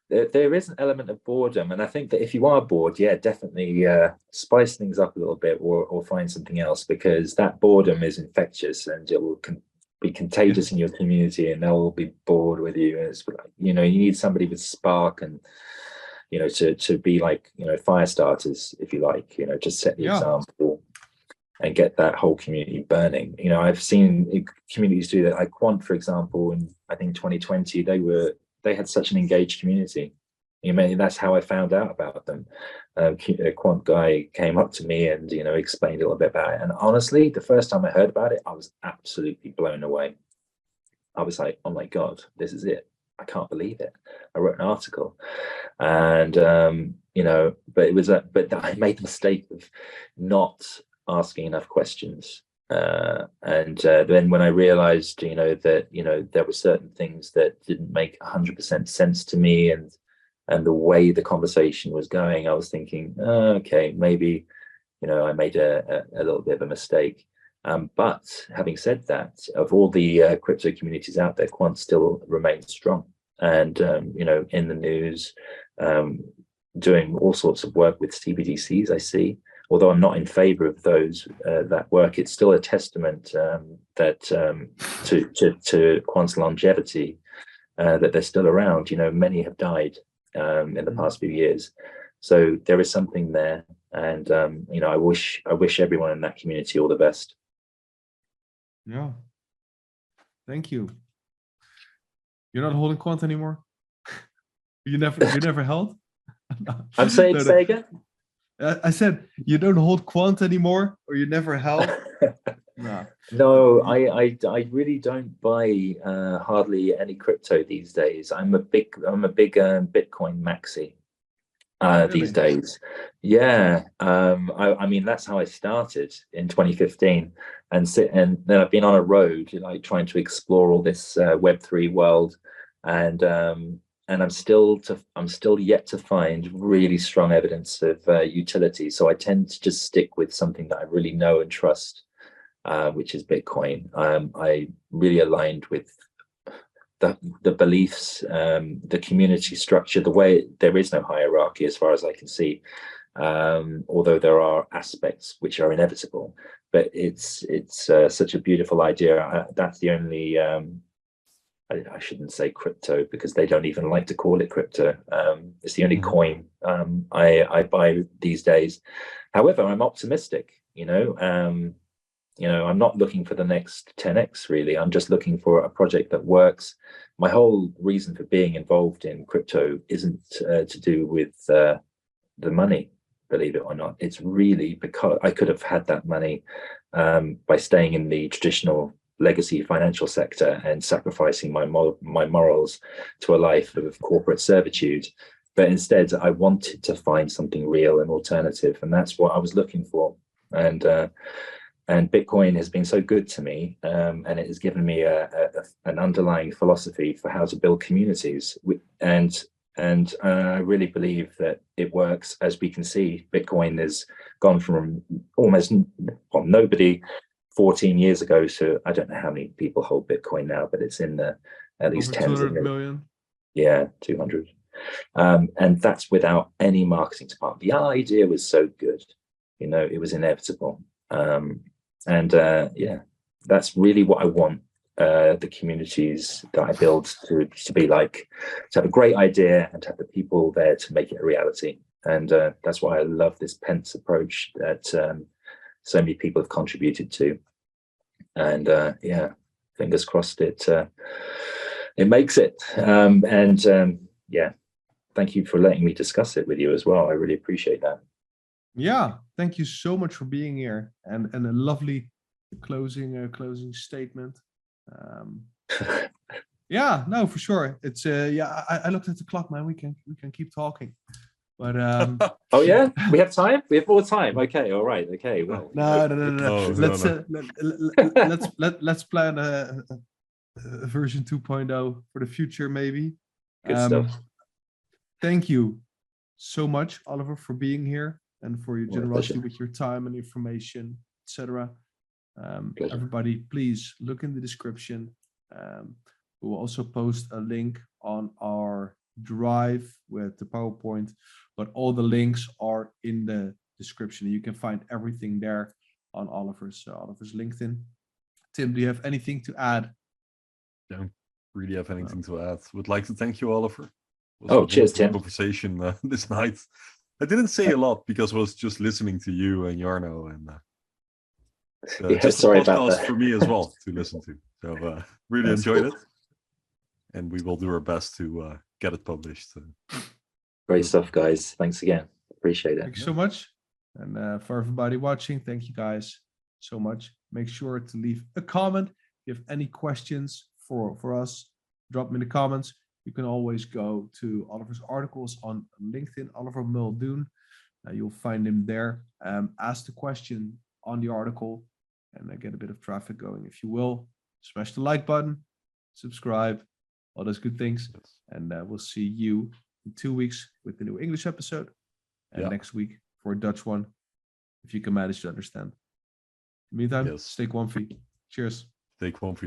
There is an element of boredom, and I think that if you are bored, definitely spice things up a little bit, or find something else, because that boredom is infectious and it will be contagious in your community, and they'll be bored with you. And it's you need somebody with spark and to be like fire starters, if you like, just set the example and get that whole community burning. I've seen communities do that, like Quant, for example, in I think 2020, they had such an engaged community. That's how I found out about them. A Quant guy came up to me and explained a little bit about it, and honestly, the first time I heard about it, I was absolutely blown away. I was like, oh my god, this is it. I can't believe it. I wrote an article, and but it was but I made the mistake of not asking enough questions, and then when I realized that there were certain things that didn't make 100% sense to me, and the way the conversation was going, I was thinking, okay, maybe I made a little bit of a mistake. But having said that, of all the crypto communities out there, Quant still remains strong, and in the news, doing all sorts of work with CBDCs. I see, although I'm not in favor of those that work, it's still a testament that to Quant's longevity, that they're still around. Many have died in the past few years, so there is something there, and I wish everyone in that community all the best. Yeah. Thank you. You're not holding Quant anymore? You never held? I'm saying, say again? I said you don't hold quant anymore, or you never held. No. No, I really don't buy hardly any crypto these days. I'm a big Bitcoin maxi these days. Yeah, I mean that's how I started in 2015, and then I've been on a road like trying to explore all this Web3 world, and I'm still yet to find really strong evidence of utility. So I tend to just stick with something that I really know and trust. Which is Bitcoin. I really aligned with the beliefs, the community structure, the way there is no hierarchy as far as I can see, although there are aspects which are inevitable. But it's such a beautiful idea. That's the only I shouldn't say crypto because they don't even like to call it crypto. It's the only coin I buy these days. However, I'm optimistic. I'm not looking for the next 10x really. I'm just looking for a project that works. My whole reason for being involved in crypto isn't to do with the money, believe it or not. It's really because I could have had that money by staying in the traditional legacy financial sector and sacrificing my morals to a life of corporate servitude. But instead, I wanted to find something real and alternative, and that's what I was looking for. And Bitcoin has been so good to me, and it has given me an underlying philosophy for how to build communities. And I really believe that it works. As we can see, Bitcoin has gone from almost nobody 14 years ago to I don't know how many people hold Bitcoin now, but it's in the at least tens of millions. Yeah, 200. And that's without any marketing department. The idea was so good, it was inevitable. Yeah, that's really what I want the communities that I build to be like, to have a great idea and to have the people there to make it a reality. And that's why I love this Pence approach that so many people have contributed to. And yeah, fingers crossed it makes it. Yeah, thank you for letting me discuss it with you as well. I really appreciate that. Yeah, thank you so much for being here, and a lovely closing statement. Yeah, no, for sure. It's yeah. I looked at the clock, man. We can keep talking, but oh yeah, we have time. We have more time. Okay, all right. Okay, well. No. Let's plan a version 2.0 for the future, maybe. Good stuff. Thank you so much, Oliver, for being here and for your generosity with your time and information, etc. Everybody, please look in the description. We will also post a link on our drive with the PowerPoint, but all the links are in the description. You can find everything there on Oliver's LinkedIn. Tim, do you have anything to add? Don't really have anything to add. Would like to thank you, Oliver. Cheers, Tim. Conversation this night. I didn't say a lot because I was just listening to you and Jarno, and yeah, just sorry a podcast about that. for me as well to listen to. So really enjoyed it, and we will do our best to get it published. Great stuff, guys. Thanks again. Appreciate it. Thank you so much. And for everybody watching, thank you guys so much. Make sure to leave a comment. If you have any questions for us, drop them in the comments. You can always go to Oliver's articles on LinkedIn, Oliver Muldoon. You'll find him there. Ask the question on the article and get a bit of traffic going. If you will, smash the like button, subscribe, all those good things. Yes. And we'll see you in 2 weeks with the new English episode. And next week for a Dutch one, if you can manage to understand. In the meantime, stay Quamfy. Cheers. Stay Quamfy.